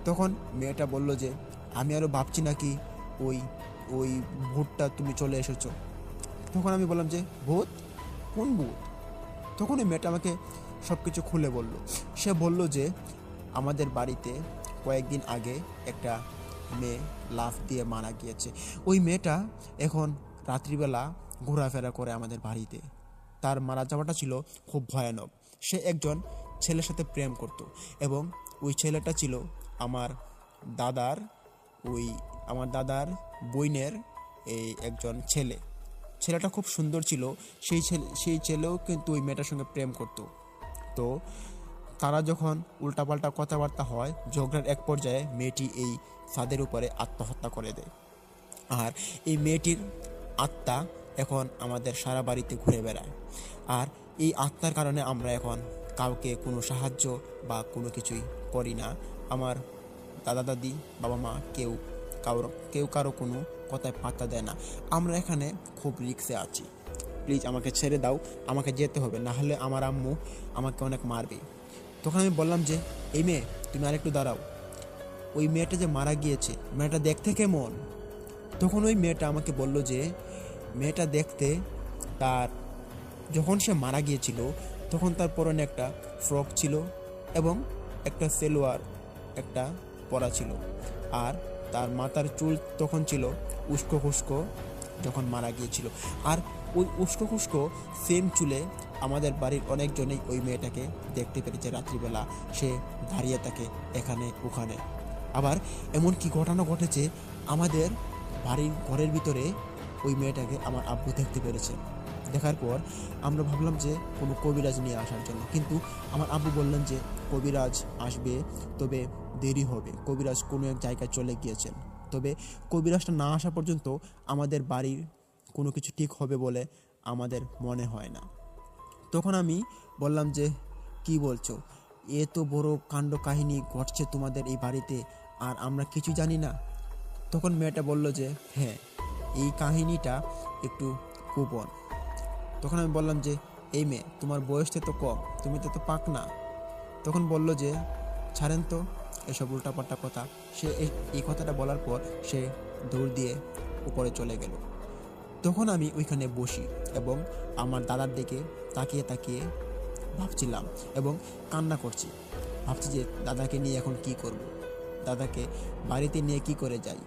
তখন মেয়েটা বলল যে আমি আরও ভাবছি নাকি ওই ওই ভূতটা তুমি চলে এসেছো। তখন আমি বললাম যে ভূত, কোন ভূত? তখন ওই মেয়েটা আমাকে সব কিছু খুলে বলল। সে বলল যে আমাদের বাড়িতে কয়েকদিন আগে একটা মেয়ে লাফ দিয়ে মারা গিয়েছে। ওই মেয়েটা এখন রাত্রিবেলা ঘোরাফেরা করে আমাদের বাড়িতে। তার মারা যাওয়াটা ছিল খুব ভয়ানক। সে একজন ছেলের সাথে প্রেম করত এবং ওই ছেলেটা ছিল আমার দাদার ওই আমার দাদার বোনের এই একজন ছেলে। ছেলেটা খুব সুন্দর ছিল। সেই ছেলেও কিন্তু ওই মেয়েটার সঙ্গে প্রেম করত। তো তারা যখন উল্টাপাল্টা কথাবার্তা হয়, ঝগড়ার এক পর্যায়ে মেয়েটি এই ছাদের উপরে আত্মহত্যা করে দেয়। আর এই মেয়েটির আত্মা এখন আমাদের সারা বাড়িতে ঘুরে বেড়ায়। আর এই আত্মার কারণে আমরা এখন কাউকে কোনো সাহায্য বা কোনো কিছুই করি না। আমার দাদা দাদি, বাবা মা কেউ কারো কোনো কথায় পাত্তা দেয় না। আমরা এখানে খুব রিস্কে আছি, প্লিজ আমাকে ছেড়ে দাও, আমাকে যেতে হবে, না হলে আমার আম্মু আমাকে অনেক মারবে। তখন আমি বললাম যে এই মেয়ে, তুমি আরেকটু দাঁড়াও, ওই মেয়েটা যে মারা গিয়েছে, মেয়েটা দেখতে কেমন? তখন ওই মেয়েটা আমাকে বলল যে মেয়েটা দেখতে, তার যখন সে মারা গিয়েছিল তখন তার পরনে একটা ফ্রক ছিল এবং একটা সেলোয়ার একটা পরা ছিল। আর তার মাথার চুল তখন ছিল উস্কো খুস্কো যখন মারা গিয়েছিল। আর ওই উস্কো খুস্কো সেম চুলে আমাদের বাড়ির অনেকজনেই ওই মেয়েটাকে দেখতে পেরেছে রাত্রিবেলা। সে দাঁড়িয়ে থাকে এখানে ওখানে। আবার এমন কি ঘটনা ঘটেছে, আমাদের বাড়ির ঘরের ভিতরে ওই মেয়েটাকে আমার আব্বু দেখতে পেরেছে। দেখার পর আমরা ভাবলাম যে কোনো কবিরাজ নিয়ে আসার জন্য, কিন্তু আমার আব্বু বললেন যে কবিরাজ আসবে, তবে দেরি হবে, কবিরাজ কোনো এক জায়গায় চলে গিয়েছেন। তবে কবিরাজটা না আসা পর্যন্ত আমাদের বাড়ির কোনো কিছু ঠিক হবে বলে আমাদের মনে হয় না। তখন আমি বললাম যে কি বলছো, এ তো বড় কাণ্ড কাহিনী ঘটছে তোমাদের এই বাড়িতে, আর আমরা কিছু জানি না। তখন মেয়েটা বলল যে হ্যাঁ, এই কাহিনীটা একটু গোপন। তখন আমি বললাম যে এই মেয়ে, তোমার বয়সটা তো কম, তুমি তো পাক না। তখন বলল যে ছাড়েন তো এসব উল্টাপাল্টা কথা। সে এই কথাটা বলার পর সে দৌড় দিয়ে উপরে চলে গেল। তখন আমি ওইখানে বসি এবং আমার দাদার দিকে তাকিয়ে তাকিয়ে ভাবছিলাম এবং কান্না করছি। ভাবছি যে দাদাকে নিয়ে এখন কি করব, দাদাকে বাড়িতে নিয়ে কি করে যাই।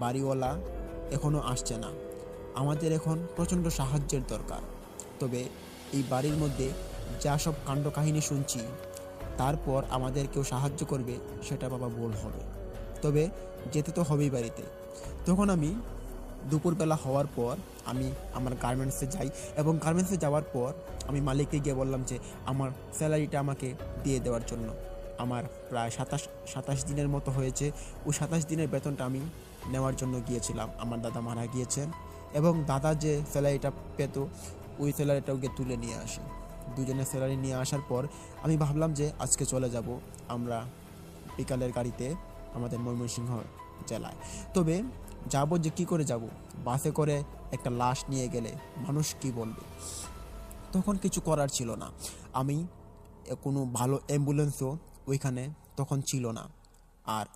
বাড়িওয়ালা এখনও আসছে না, আমাদের এখন প্রচণ্ড সাহায্যের দরকার। তবে এই বাড়ির মধ্যে যা সব কাণ্ড কাহিনী শুনছি, তারপর আমাদের কেউ সাহায্য করবে সেটা বাবা ভুল হবে। তবে যেতে তো হবেই বাড়িতে। তখন আমি দুপুরবেলা হওয়ার পর আমি আমার গার্মেন্টসে যাই এবং গার্মেন্টসে যাওয়ার পর আমি মালিককে গিয়ে বললাম যে আমার স্যালারিটা আমাকে দিয়ে দেওয়ার জন্য। আমার প্রায় 27 দিনের মতো হয়েছে। ওই 27 দিনের বেতনটা আমি নেওয়ার জন্য গিয়েছিলাম। আমার দাদা মারা গিয়েছেন এবং দাদা যে স্যালারিটা পেত ওই স্যালারিটাও গিয়ে তুলে নিয়ে আসি। দুজনের স্যালারি নিয়ে আসার পর আমি ভাবলাম যে আজকে চলে যাব আমরা বিকালের গাড়িতে আমাদের ময়মনসিংহ জেলায়। তবে যাব যে কী করে যাব, বাসে করে একটা লাশ নিয়ে গেলে মানুষ কি বলবে। তখন কিছু করার ছিল না। আমি কোনো ভালো অ্যাম্বুলেন্সও ওইখানে তখন ছিল না, আর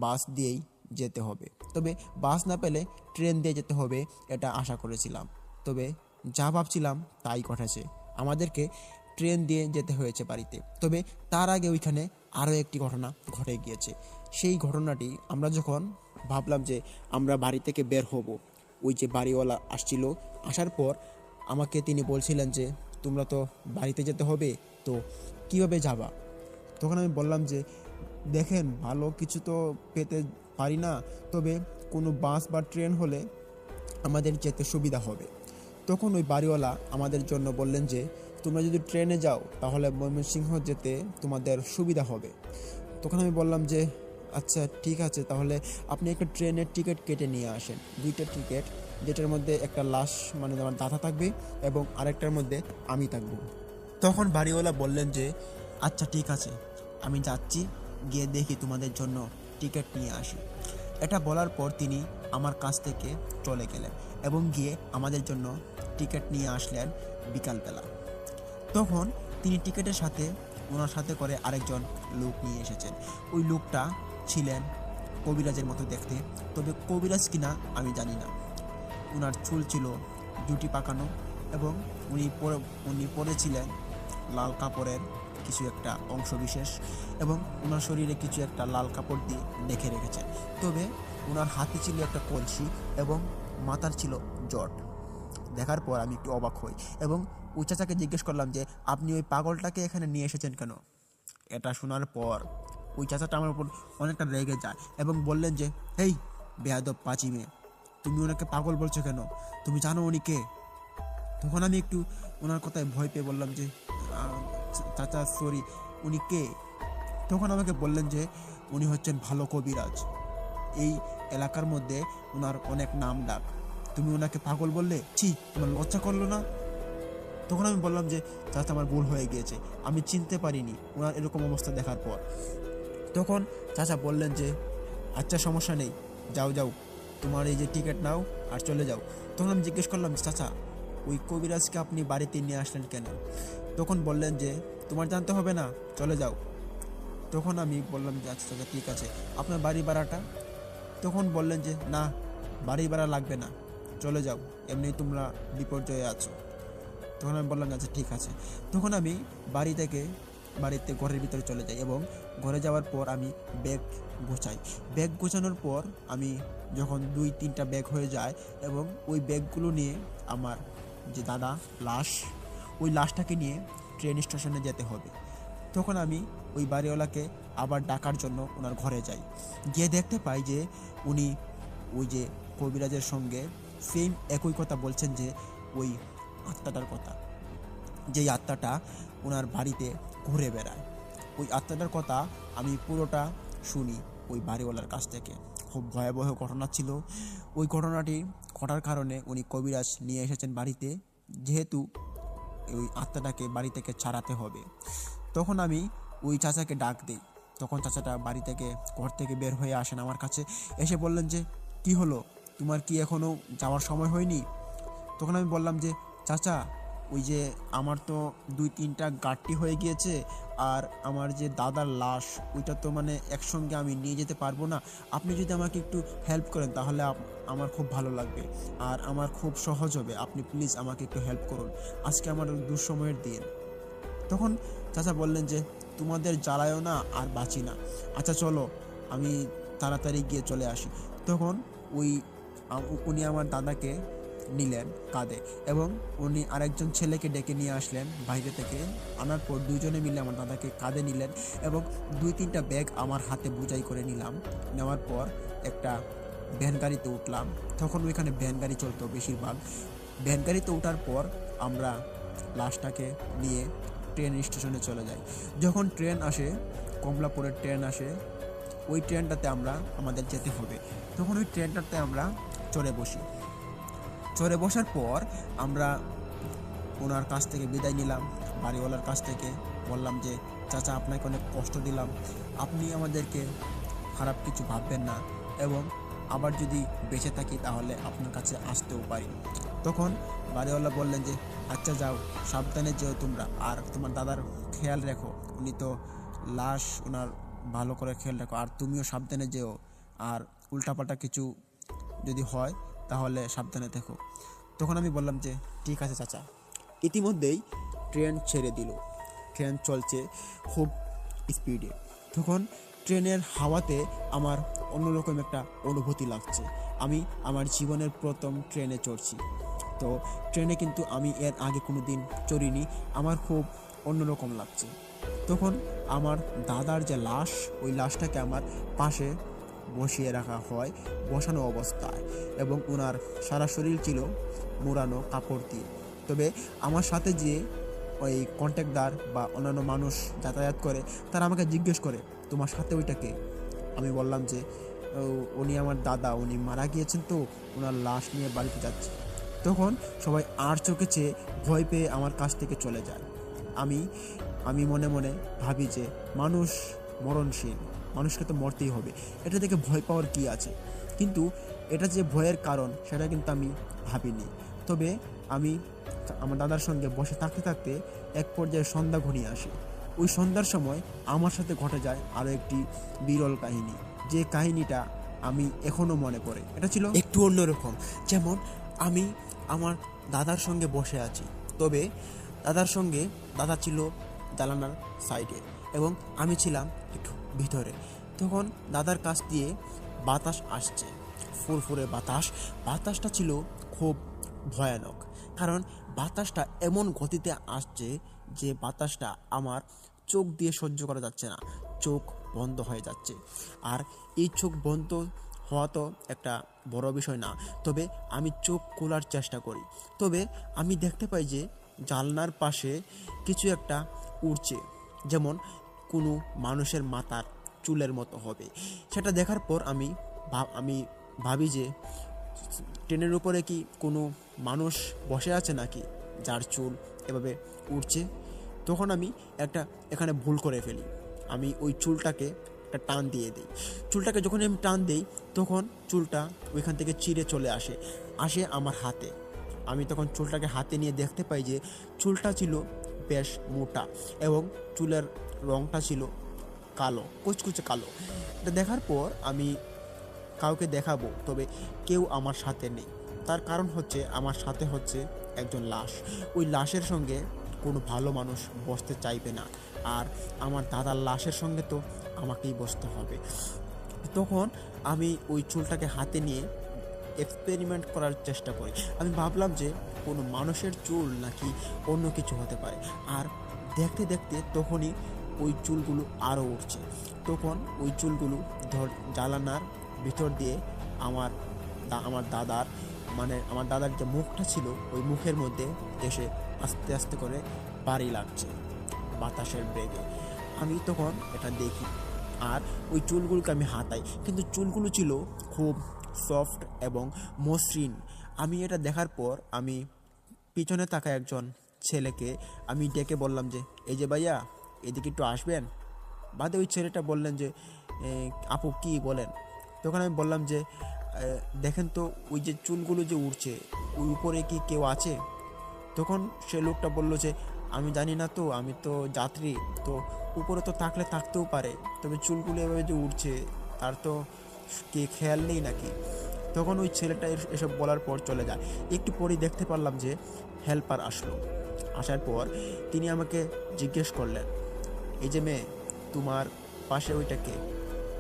বাস দিয়েই যেতে হবে। তবে বাস না পেলে ট্রেন দিয়ে যেতে হবে এটা আশা করেছিলাম। তবে যা ভাবছিলাম তাই ঘটেছে, আমাদেরকে ট্রেন দিয়ে যেতে হয়েছে বাড়িতে। তবে তার আগে ওইখানে আরও একটি ঘটনা ঘটে গিয়েছে। সেই ঘটনাটি আমরা যখন ভাবলাম যে আমরা বাড়ি থেকে বের হব, ওই যে বাড়িওয়ালা আসছিল, আসার পর আমাকে তিনি বলছিলেন যে তোমরা তো বাড়িতে যেতে হবে, তো কীভাবে যাবা? তখন আমি বললাম যে দেখেন, ভালো কিছু তো পেতে পারি না, তবে কোনো বাস বা ট্রেন হলে আমাদের যেতে সুবিধা হবে। তখন ওই বাড়িওয়ালা আমাদের জন্য বললেন যে তোমরা যদি ট্রেনে যাও তাহলে ময়মনসিংহ যেতে তোমাদের সুবিধা হবে। তখন আমি বললাম যে আচ্ছা ঠিক আছে, তাহলে আপনি একটা ট্রেনের টিকিট কেটে নিয়ে আসেন, 2টা টিকিট, যেটার মধ্যে একটা লাশ মানে আমার দাদা থাকবে এবং আরেকটার মধ্যে আমি থাকবো। তখন বাড়িওয়ালা বললেন যে আচ্ছা ঠিক আছে, আমি যাচ্ছি, গিয়ে দেখি তোমাদের জন্য টিকিট নিয়ে আসি। এটা বলার পর তিনি আমার কাছ থেকে চলে গেলেন এবং গিয়ে আমাদের জন্য টিকিট নিয়ে আসলেন বিকালবেলা। তখন তিনি টিকিটের সাথে ওনার সাথে করে আরেকজন লোক নিয়ে এসেছেন। ওই লোকটা ছিলেন কবিরাজের মতো দেখতে, তবে কবিরাজ কিনা আমি জানি না। ওনার চুল ছিল জুটি পাকানো এবং উনি পরেছিলেন লাল কাপড়ের কিছু একটা অংশ বিশেষ এবং ওনার শরীরে কিছু একটা লাল কাপড় দিয়ে ঢেকে রেখেছেন। তবে ওনার হাতে ছিল একটা কলসি এবং মাথার ছিল জট। দেখার পর আমি একটু অবাক হই এবং ওই চাচাকে জিজ্ঞেস করলাম যে আপনি ওই পাগলটাকে এখানে নিয়ে এসেছেন কেন? এটা শোনার পর ওই চাচাটা আমার উপর অনেকটা রেগে যায় এবং বললেন যে হেই বেয়াদব পাঁচি মেয়ে, তুমি ওনাকে পাগল বলছো কেন? তুমি জানো উনি কে? তখন আমি একটু ওনার কথায় ভয় পেয়ে বললাম যে চাচা সরি, উনি কে? তখন আমাকে বললেন যে উনি হচ্ছেন ভালো কবিরাজ, এই এলাকার মধ্যে ওনার অনেক নাম ডাক, তুমি ওনাকে পাগল বললে, ছি তোমার লজ্জা করলো না? তখন আমি বললাম যে চাচা আমার ভুল হয়ে গিয়েছে, আমি চিনতে পারিনি ওনার এরকম অবস্থা দেখার পর। তখন চাচা বললেন যে আচ্ছা সমস্যা নেই, যাও যাও তোমার এই যে টিকিট নাও আর চলে যাও। তখন আমি জিজ্ঞেস করলাম চাচা ওই কবিরাজকে আপনি বাড়িতে নিয়ে আসলেন কেন? তখন বললেন যে তোমার জানতে হবে না, চলে যাও। তখন আমি বললাম যে আচ্ছা চাচা ঠিক আছে, আপনার বাড়ি ভাড়াটা? তখন বললেন যে না, বাড়ি ভাড়া লাগবে না, চলে যাও, এমনি তোমরা বিপর্যয়ে আছো। তখন আমি বললাম আচ্ছা ঠিক আছে। তখন আমি বাড়িতে ঘরের ভিতরে চলে যাই এবং ঘরে যাওয়ার পর আমি ব্যাগ গোছাই। ব্যাগ গোছানোর পর আমি যখন 2-3টা ব্যাগ হয়ে যায় এবং ওই ব্যাগগুলো নিয়ে আমার যে দাদা ওই লাশটাকে নিয়ে ট্রেন স্টেশনে যেতে হবে। তখন আমি ওই বাড়িওয়ালাকে আবার ডাকার জন্য ওনার ঘরে যাই। গিয়ে দেখতে পাই যে উনি ওই যে কবিরাজের সঙ্গে সেম একই কথা বলছেন, যে ওই আত্মাটার কথা, যেই আত্মাটা ওনার বাড়িতে ঘুরে বেড়ায়। ওই আত্মাটার কথা আমি পুরোটা শুনি ওই বাড়িওয়ালার কাছ থেকে। খুব ভয়াবহ ঘটনা ছিল। ওই ঘটনাটি ঘটার কারণে উনি কবিরাজ নিয়ে এসেছেন বাড়িতে, যেহেতু ওই আত্মাটাকে বাড়ি থেকে ছাড়াতে হবে। তখন আমি ওই চাচাকে ডাক দিই। তখন চাচাটা ঘর থেকে বের হয়ে আসেন আমার কাছে, এসে বললেন যে কি হলো, তোমার কি এখনও যাওয়ার সময় হয়নি? তখন আমি বললাম যে চাচা ওই যে আমার তো 2-3টা গাঁটটি হয়ে গিয়েছে, আর আমার যে দাদার লাশ ওইটা তো মানে একসঙ্গে আমি নিয়ে যেতে পারবো না, আপনি যদি আমাকে একটু হেল্প করেন তাহলে আমার খুব ভালো লাগবে আর আমার খুব সহজ হবে, আপনি প্লিজ আমাকে একটু হেল্প করুন, আজকে আমার দুঃসময়ের দিন। তখন চাচা বললেন যে তোমাদের জ্বালায়ও না আর বাঁচি না, আচ্ছা চলো আমি তাড়াতাড়ি গিয়ে চলে আসি। তখন উনি আমার দাদাকে নিলেন কাঁধে এবং উনি আরেকজন ছেলেকে ডেকে নিয়ে আসলেন বাইরে থেকে। আনার পর দুজনে মিলে আমার দাদাকে কাঁধে নিলেন এবং 2-3টা ব্যাগ আমার হাতে বোঝাই করে নিলাম। নেওয়ার পর একটা ভ্যান গাড়িতে উঠলাম। তখন ওইখানে ভ্যান গাড়ি চলতো বেশিরভাগ। ভ্যান গাড়িতে ওঠার পর আমরা লাশটাকে নিয়ে ট্রেন স্টেশনে চলে যাই। যখন ট্রেন আসে, কমলাপুরের ট্রেন আসে, ওই ট্রেনটাতে আমাদের যেতে হবে। তখন ওই ট্রেনটাতে আমরা চড়ে বসি। চড়ে বসার পর আমরা ওনার কাছ থেকে বিদায় নিলাম, বাড়িওয়ালার কাছ থেকে। বললাম যে চাচা আপনাকে অনেক কষ্ট দিলাম, আপনি আমাদেরকে খারাপ কিছু ভাববেন না এবং আবার যদি বেঁচে থাকি তাহলে আপনার কাছে আসতেও পারি। তখন বাড়িওয়ালা বললেন যে আচ্ছা যাও, সাবধানে যেও তোমরা, আর তোমার দাদার খেয়াল রেখো, উনি তো লাশ, ওনার ভালো করে খেয়াল রাখো, আর তুমিও সাবধানে যেও, আর উল্টাপাল্টা কিছু যদি হয় তাহলে সাবধানে থেকো। তখন আমি বললাম যে ঠিক আছে চাচা। ইতিমধ্যেই ট্রেন ছেড়ে দিল। ট্রেন চলছে খুব স্পিডে। তখন ট্রেনের হাওয়াতে আমার অন্যরকম একটা অনুভূতি লাগছে। আমি আমার জীবনের প্রথম ট্রেনে চড়ছি। তো ট্রেনে কিন্তু আমি এর আগে কোনো দিন চড়িনি, আমার খুব অন্যরকম লাগছে। তখন আমার দাদার যে লাশ, ওই লাশটাকে আমার পাশে বসিয়ে রাখা হয় বসানো অবস্থায় এবং ওনার সারা শরীর ছিল মোড়ানো কাপড় দিয়ে। তবে আমার সাথে যে ওই কন্ট্রাক্টর বা অন্যান্য মানুষ যাতায়াত করে তারা আমাকে জিজ্ঞেস করে তোমার সাথে ওইটাকে? আমি বললাম যে উনি আমার দাদা, উনি মারা গিয়েছেন, তো ওনার লাশ নিয়ে বাড়িতে যাচ্ছে। তখন সবাই আর চোখে চেয়ে ভয় পেয়ে আমার কাছ থেকে চলে যায়। আমি মনে মনে ভাবি যে মানুষ মরণশীল, মানুষকে তো মরতেই হবে, এটা থেকে ভয় পাওয়ার কি আছে? কিন্তু এটা যে ভয়ের কারণ সেটা কিন্তু আমি ভাবিনি। তবে আমি আমার দাদার সঙ্গে বসে থাকতে থাকতে এক পর্যায়ে সন্ধ্যা ঘনিয়ে আসে। ওই সন্ধ্যার সময় আমার সাথে ঘটে যায় আরও একটি বিরল কাহিনী। যে কাহিনীটা আমি এখনও মনে পড়ে। এটা ছিল একটু অন্যরকম। যেমন আমি আমার দাদার সঙ্গে বসে আছি, তবে দাদা ছিল জানালার সাইডে এবং আমি ছিলাম একটু ভিতরে। তখন দাদার কাছ দিয়ে বাতাস আসছে, ফুরফুরে বাতাসটা ছিল খুব ভয়ানক, কারণ বাতাসটা এমন গতিতে আসছে যে বাতাসটা আমার চোখ দিয়ে সহ্য করা যাচ্ছে না, চোখ বন্ধ হয়ে যাচ্ছে। আর এই চোখ বন্ধ হওয়া তো একটা বড় বিষয় না, তবে আমি চোখ খোলার চেষ্টা করি। তবে আমি দেখতে পাই যে জানলার পাশে কিছু একটা উড়ছে, যেমন কোনো মানুষের মাথার চুলের মতো হবে। সেটা দেখার পর আমি ভাবি যে ট্রেনের উপরে কি কোনো মানুষ বসে আছে নাকি যার চুল এভাবে উড়ছে। তখন আমি এখানে ভুল করে ফেলি, আমি ওই চুলটাকে একটা টান দিয়ে দিই। চুলটাকে যখন আমি টান দিই তখন চুলটা ওইখান থেকে চিরে চলে আসে আমার হাতে। আমি তখন চুলটাকে হাতে নিয়ে দেখতে পাই যে চুলটা ছিল বেশ মোটা এবং চুলের রঙটা ছিল কালো, কুচকুচে কালো। এটা দেখার পর আমি কাউকে দেখাবো, তবে কেউ আমার সাথে নেই। তার কারণ হচ্ছে আমার সাথে হচ্ছে একজন লাশ। ওই লাশের সঙ্গে কোনো ভালো মানুষ বসতে চাইবে না, আর আমার দাদার লাশের সঙ্গে তো আমাকেই বসতে হবে। তখন আমি ওই চুলটাকে হাতে নিয়ে এক্সপেরিমেন্ট করার চেষ্টা করি। আমি ভাবলাম যে কোনো মানুষের চুল নাকি অন্য কিছু হতে পারে। আর দেখতে দেখতে তখনই ওই চুলগুলো আরও উঠছে। তখন ওই চুলগুলো জানালার ভিতর দিয়ে আমার দাদার যে মুখটা ছিল ওই মুখের মধ্যে এসে আস্তে আস্তে করে বাড়ি লাগছে বাতাসের বেগে। আমি তখন এটা দেখি আর ওই চুলগুলোকে আমি হাতাই, কিন্তু চুলগুলো ছিল খুব সফট এবং মসৃণ। আমি এটা দেখার পর আমি পিছনে থাকা একজন ছেলেকে আমি ডেকে বললাম যে এই যে ভাইয়া, এদিকে একটু আসবেন। বাদে ওই ছেলেটা বললেন যে আপু কি বলেন। তখন আমি বললাম যে দেখেন তো ওই যে চুলগুলো যে উড়ছে ওই উপরে কি কেউ আছে। তখন সে লোকটা বলল যে আমি জানি না তো, আমি তো যাত্রী, তো উপরে তো থাকতেও পারে, তবে চুলগুলো এভাবে যে উড়ছে তার তো কে খেয়াল নেই নাকি। তখন ওই ছেলেটা এসব বলার পর চলে যায়। একটু পরেই দেখতে পারলাম যে হেল্পার আসার পর তিনি আমাকে জিজ্ঞেস করলেন, এই যে মেয়ে, তোমার পাশে ওইটা কে?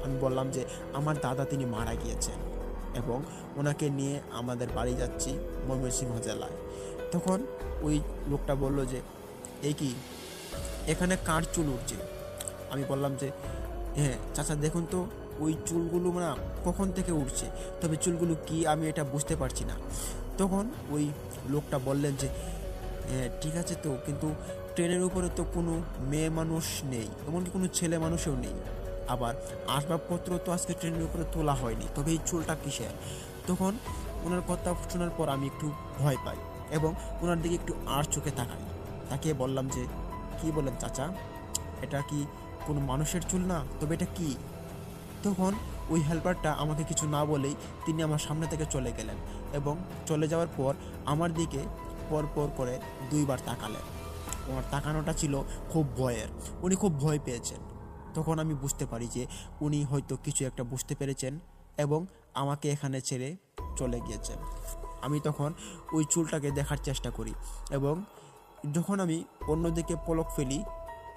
আমি বললাম যে আমার দাদা, তিনি মারা গিয়েছেন এবং ওনাকে নিয়ে আমাদের বাড়ি যাচ্ছি ময়মনসিংহ জেলায়। তখন ওই লোকটা বলল যে এই কি, এখানে কার চুল উঠছে? আমি বললাম যে হ্যাঁ চাচা, দেখুন তো ওই চুলগুলো না কখন থেকে উঠছে, তবে চুলগুলো কি আমি এটা বুঝতে পারছি না। তখন ওই লোকটা বললেন যে হ্যাঁ ঠিক আছে তো, কিন্তু ট্রেনের উপরে তো কোনো মেয়ে মানুষ নেই, এমনকি কোনো ছেলে মানুষও নেই, আবার আসবাবপত্র তো আজকে ট্রেনের উপরে তোলা হয়নি, তবে এই চুলটা কিসের? তখন ওনার কথা শোনার পর আমি একটু ভয় পাই এবং ওনার দিকে একটু আর চোখে তাকিয়ে বললাম যে কি বলেন চাচা, এটা কি কোনো মানুষের চুল না, তবে এটা কি? তখন ওই হেল্পারটা আমাকে কিছু না বলেই তিনি আমার সামনে থেকে চলে গেলেন এবং চলে যাওয়ার পর আমার দিকে পর করে দুইবার তাকালেন। ওনার তাকানোটা ছিল খুব ভয়ের, উনি খুব ভয় পেয়েছেন। তখন আমি বুঝতে পারি যে উনি হয়তো কিছু একটা বুঝতে পেরেছেন এবং আমাকে এখানে ছেড়ে চলে গিয়েছেন। আমি তখন ওই চুলটাকে দেখার চেষ্টা করি এবং যখন আমি অন্যদিকে পলক ফেলি,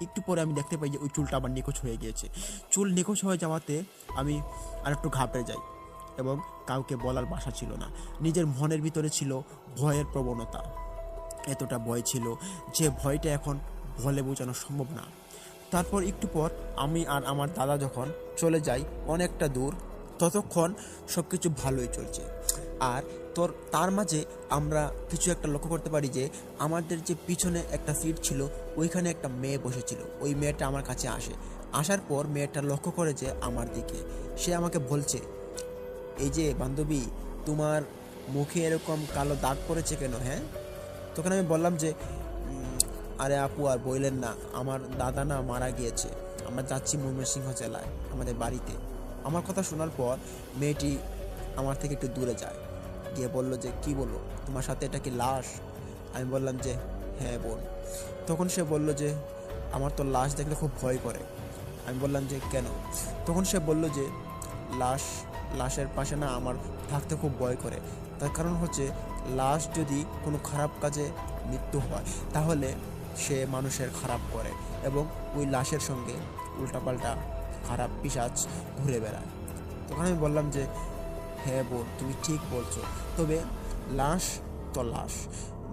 একটু পরে আমি দেখতে পাই যে ওই চুলটা আবার নিখোঁজ হয়ে গিয়েছে। চুল নিখোঁজ হয়ে যাওয়াতে আমি আরেকটু ঘাবড়ে যাই এবং কাউকে বলার ভাষা ছিল না। নিজের মনের ভিতরে ছিল ভয়ের প্রবণতা, এতটা ভয় ছিল যে ভয়টা এখন বলে বোঝানো সম্ভব না। তারপর একটু পর আমি আর আমার দাদা যখন চলে যাই অনেকটা দূর, ততক্ষণ সব কিছু ভালোই চলছে। আর তার মাঝে আমরা কিছু একটা লক্ষ্য করতে পারি যে আমাদের যে পিছনে একটা সিট ছিল ওইখানে একটা মেয়ে বসেছিল। ওই মেয়েটা আমার কাছে আসার পর মেয়েটা লক্ষ্য করে যে আমার দিকে, সে আমাকে বলছে, এই যে বান্ধবী, তোমার মুখে এরকম কালো দাগ পড়েছে কেন? হ্যাঁ। তখন আমি বললাম যে আরে আপু আর বললেন না, আমার দাদা না মারা গিয়েছে, আমরা যাচ্ছি ময়মনসিংহ জেলায় আমাদের বাড়িতে। আমার কথা শোনার পর মেয়েটি আমার থেকে একটু দূরে যায়, গিয়ে বলল যে কি বলো, তোমার সাথে এটা কি লাশ? আমি বললাম যে হ্যাঁ বোন। তখন সে বলল যে আমার তো লাশ দেখলে খুব ভয় করে। আমি বললাম যে কেন? তখন সে বলল যে লাশের পাশে না আমার থাকতে খুব ভয় করে। তার কারণ হচ্ছে লাশ যদি কোনো খারাপ কাজে মৃত্যু হয় তাহলে সে মানুষের খারাপ করে এবং ওই লাশের সঙ্গে উল্টাপাল্টা খারাপ পিশাচ ঘুরে বেড়ায়। তখন আমি বললাম যে হ্যাঁ বোন, তুমি ঠিক বলছো, তবে লাশ তো লাশ,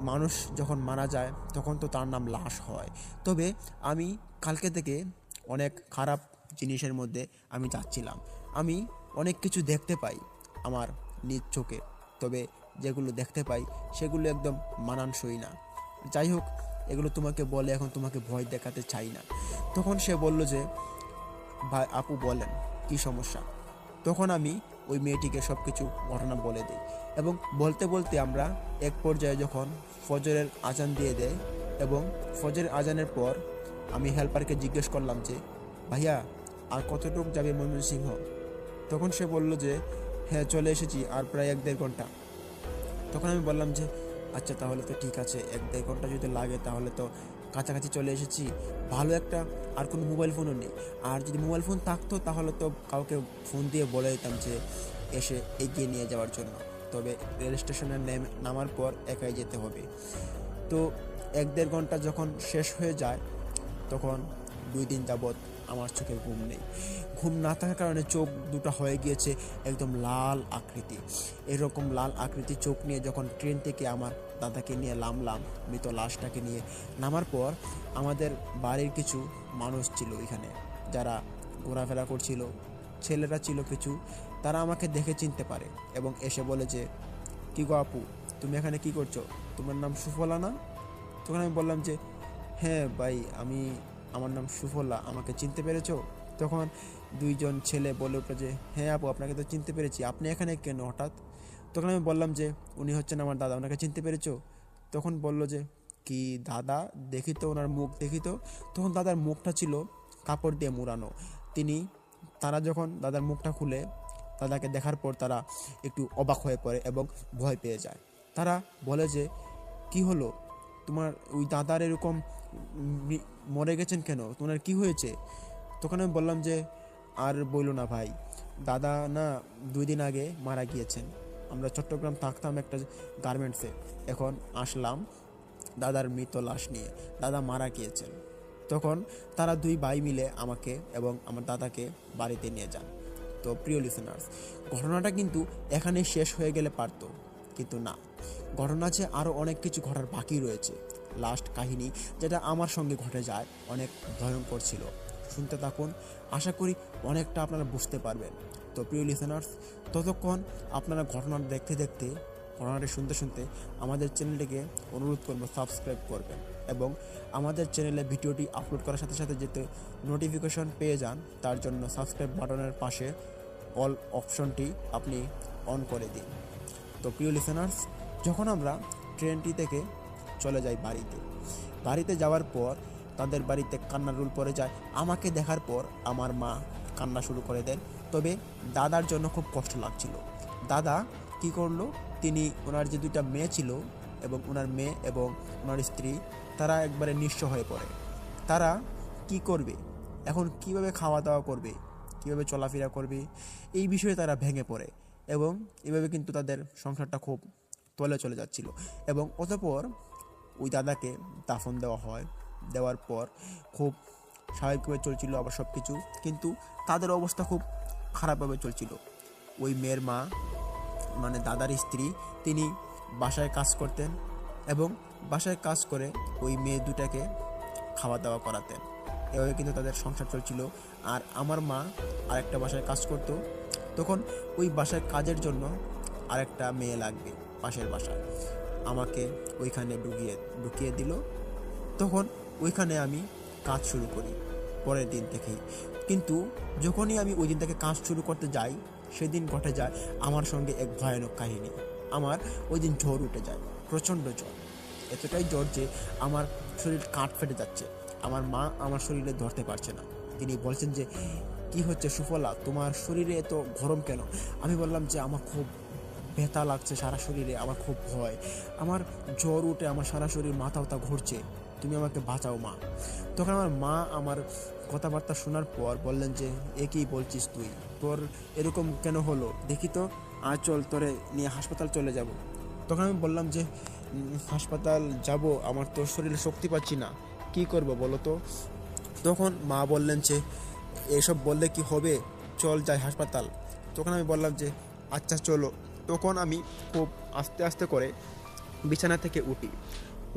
মানুষ যখন মারা যায় তখন তো তার নাম লাশ হয়। তবে আমি কালকে থেকে অনেক খারাপ জিনিসের মধ্যে আমি যাচ্ছিলাম। আমি অনেক কিছু দেখতে পাই আমার নিজ চোখে, তবে যেগুলো দেখতে পাই সেগুলো একদম মানানসই না। যাই হোক, এগুলো তোমাকে বলে এখন তোমাকে ভয় দেখাতে চাই না। তখন সে বলল যে ভাই আপু বলেন কি সমস্যা। তখন আমি ওই মেয়েটিকে সব কিছু ঘটনা বলে দিই এবং বলতে বলতে আমরা এক পর্যায়ে যখন ফজরের আজান দিয়ে দেয় এবং ফজরের আজানের পর আমি হেল্পারকে জিজ্ঞেস করলাম যে ভাইয়া আর কতটুকু যাবে ময়মনসিংহ। তখন সে বলল যে হ্যাঁ চলে এসেছি, আর প্রায় 1-1.5 ঘন্টা। তখন আমি বললাম যে আচ্ছা তাহলে তো ঠিক আছে, 1-1.5 ঘন্টা যদি লাগে তাহলে তো কাছাকাছি চলে এসেছি। ভালো একটা আর কোনো মোবাইল ফোনও নেই, আর যদি মোবাইল ফোন থাকতো তাহলে তো কাউকে ফোন দিয়ে বলে দিতাম যে এসে এগিয়ে নিয়ে যাওয়ার জন্য। তবে রেল স্টেশনে নামার পর একাই যেতে হবে। তো 1-1.5 ঘন্টা যখন শেষ হয়ে যায় তখন 2 দিন যাবৎ আমার চোখে ঘুম নেই। ঘুম না থাকার কারণে চোখ দুটো হয়ে গিয়েছে একদম লাল আকৃতি। এরকম লাল আকৃতি চোখ নিয়ে যখন ট্রেন থেকে আমার দাদাকে নিয়ে নামলাম, মৃত লাশটাকে নিয়ে নামার পর আমাদের বাড়ির কিছু মানুষ ছিল এখানে যারা ঘোরাফেরা করছিল, ছেলেরা ছিল কিছু, তারা আমাকে দেখে চিনতে পারে এবং এসে বলে যে কী গো আপু, তুমি এখানে কি করছো, তোমার নাম সুফলা না? তখন আমি বললাম যে হ্যাঁ ভাই, আমার নাম সুফলা, আমাকে চিনতে পেরেছো? তখন 2জন ছেলে বলে উঠলো যে হ্যাঁ আপু, আপনাকে তো চিনতে পেরেছি, আপনি এখানে কেন হঠাৎ? তখন আমি বললাম যে উনি হচ্ছেন আমার দাদা, ওনাকে চিনতে পেরেছো? তখন বলল যে কি দাদা, দেখি তো ওনার মুখ দেখি তো। তখন দাদার মুখটা ছিল কাপড় দিয়ে মুড়ানো। তারা যখন দাদার মুখটা খুলে দাদাকে দেখার পর তারা একটু অবাক হয়ে পড়ে এবং ভয় পেয়ে যায়। তারা বলে যে কি হলো, তোমার ওই দাদার এরকম মরে গেছেন কেন, তোমার কি হয়েছে? তখন আমি বললাম যে আর বইলো না ভাই, দাদা না 2 দিন আগে মারা গিয়েছেন। আমরা চট্টগ্রাম থাকতাম একটা গার্মেন্টসে, এখন আসলাম দাদার মৃত লাশ নিয়ে, দাদা মারা গিয়েছেন। তখন তারা 2 ভাই মিলে আমাকে এবং আমার দাদাকে বাড়িতে নিয়ে যান। তো প্রিয় লিসেনার্স, ঘটনাটা কিন্তু এখানেই শেষ হয়ে গেলে পারতো, কিন্তু না, ঘটনা যে আরও অনেক কিছু ঘটার বাকি রয়েছে। লাস্ট কাহিনী যেটা আমার সঙ্গে ঘটে যায় অনেক ভয়ঙ্কর ছিল। শুনতে থাকুন, আশা করি অনেকটা আপনারা বুঝতে পারবেন। তো প্রিয় লিসেনার্স, ততক্ষণ আপনারা ঘটনাটা দেখতে দেখতে, ঘটনাটি শুনতে শুনতে আমাদের চ্যানেলটিকে অনুরোধ করবো সাবস্ক্রাইব করবেন এবং আমাদের চ্যানেলে ভিডিওটি আপলোড করার সাথে সাথে যাতে নোটিফিকেশন পেয়ে যান তার জন্য সাবস্ক্রাইব বাটনের পাশে অল অপশনটি আপনি অন করে দিন। তো প্রিয় লিসেনার্স, যখন আমরা ট্রেনটি থেকে চলে যাই বাড়িতে যাওয়ার পর তাদের বাড়িতে কান্নার রোল পড়ে যায়। আমাকে দেখার পর আমার মা কান্না শুরু করে দেন। তবে দাদার জন্য খুব কষ্ট লাগছিল। দাদা কি করলো, তিনি ওনার যে 2টা মেয়ে ছিল এবং ওনার মেয়ে এবং ওনার স্ত্রী, তারা একবারে নিঃস্ব হয়ে পড়ে। তারা কি করবে এখন, কিভাবে খাওয়া দাওয়া করবে, কিভাবে চলাফেরা করবে, এই বিষয়ে তারা ভেঙে পড়ে এবং এভাবে কিন্তু তাদের সংসারটা খুব তলে চলে যাচ্ছিল। এবং অতঃপর ওই দাদাকে দাফন দেওয়া হয়। দেওয়ার পর খুব স্বাভাবিকভাবে চলছিল আবার সব কিছু, কিন্তু তাদের অবস্থা খুব খারাপভাবে চলছিল। ওই মেয়ের মা মানে দাদার স্ত্রী, তিনি বাসায় কাজ করতেন এবং বাসায় কাজ করে ওই মেয়ে 2টাকে খাওয়া দাওয়া করাতেন। এভাবে কিন্তু তাদের সংসার চলছিল। আর আমার মা আরেকটা বাসায় কাজ করতো। তখন ওই বাসায় কাজের জন্য আরেকটা মেয়ে লাগবে পাশের বাসায়, আমাকে ওইখানে ঢুকিয়ে দিল। তখন ওইখানে আমি কাজ শুরু করি পরের দিন থেকেই। কিন্তু যখনই আমি ওই দিন থেকে কাজ শুরু করতে যাই, সেদিন ঘটে যায় আমার সঙ্গে এক ভয়ানক কাহিনী। আমার ওই দিন জ্বর উঠে যায়, প্রচণ্ড জ্বর, এতটাই জ্বর যে আমার শরীর কাঠ ফেটে যাচ্ছে। আমার মা আমার শরীরে ধরতে পারছে না। তিনি বলছেন যে কি হচ্ছে সুফলা, তোমার শরীরে এত গরম কেন? আমি বললাম যে আমার খুব ব্যথা লাগছে সারা শরীরে, আমার খুব ভয়, আমার জ্বর উঠে আমার সারা শরীর মাথা ব্যথা ঘুরছে, তুমি আমাকে বাঁচাও মা। তখন আমার মা আমার কথাবার্তা শোনার পর বললেন যে এ কী বলছিস তুই, তোর এরকম কেন হলো, দেখি তো, আজ চল তোরে নিয়ে হাসপাতাল চলে যাব। তখন আমি বললাম যে হাসপাতাল যাব, আমার তো শরীরে শক্তি পাচ্ছি না, কি করব বলো তো। তখন মা বললেন যে এসব বললে কি হবে, চল যাই হাসপাতাল। তখন আমি বললাম যে আচ্ছা চলো। তখন আমি খুব আস্তে আস্তে করে বিছানা থেকে উঠি।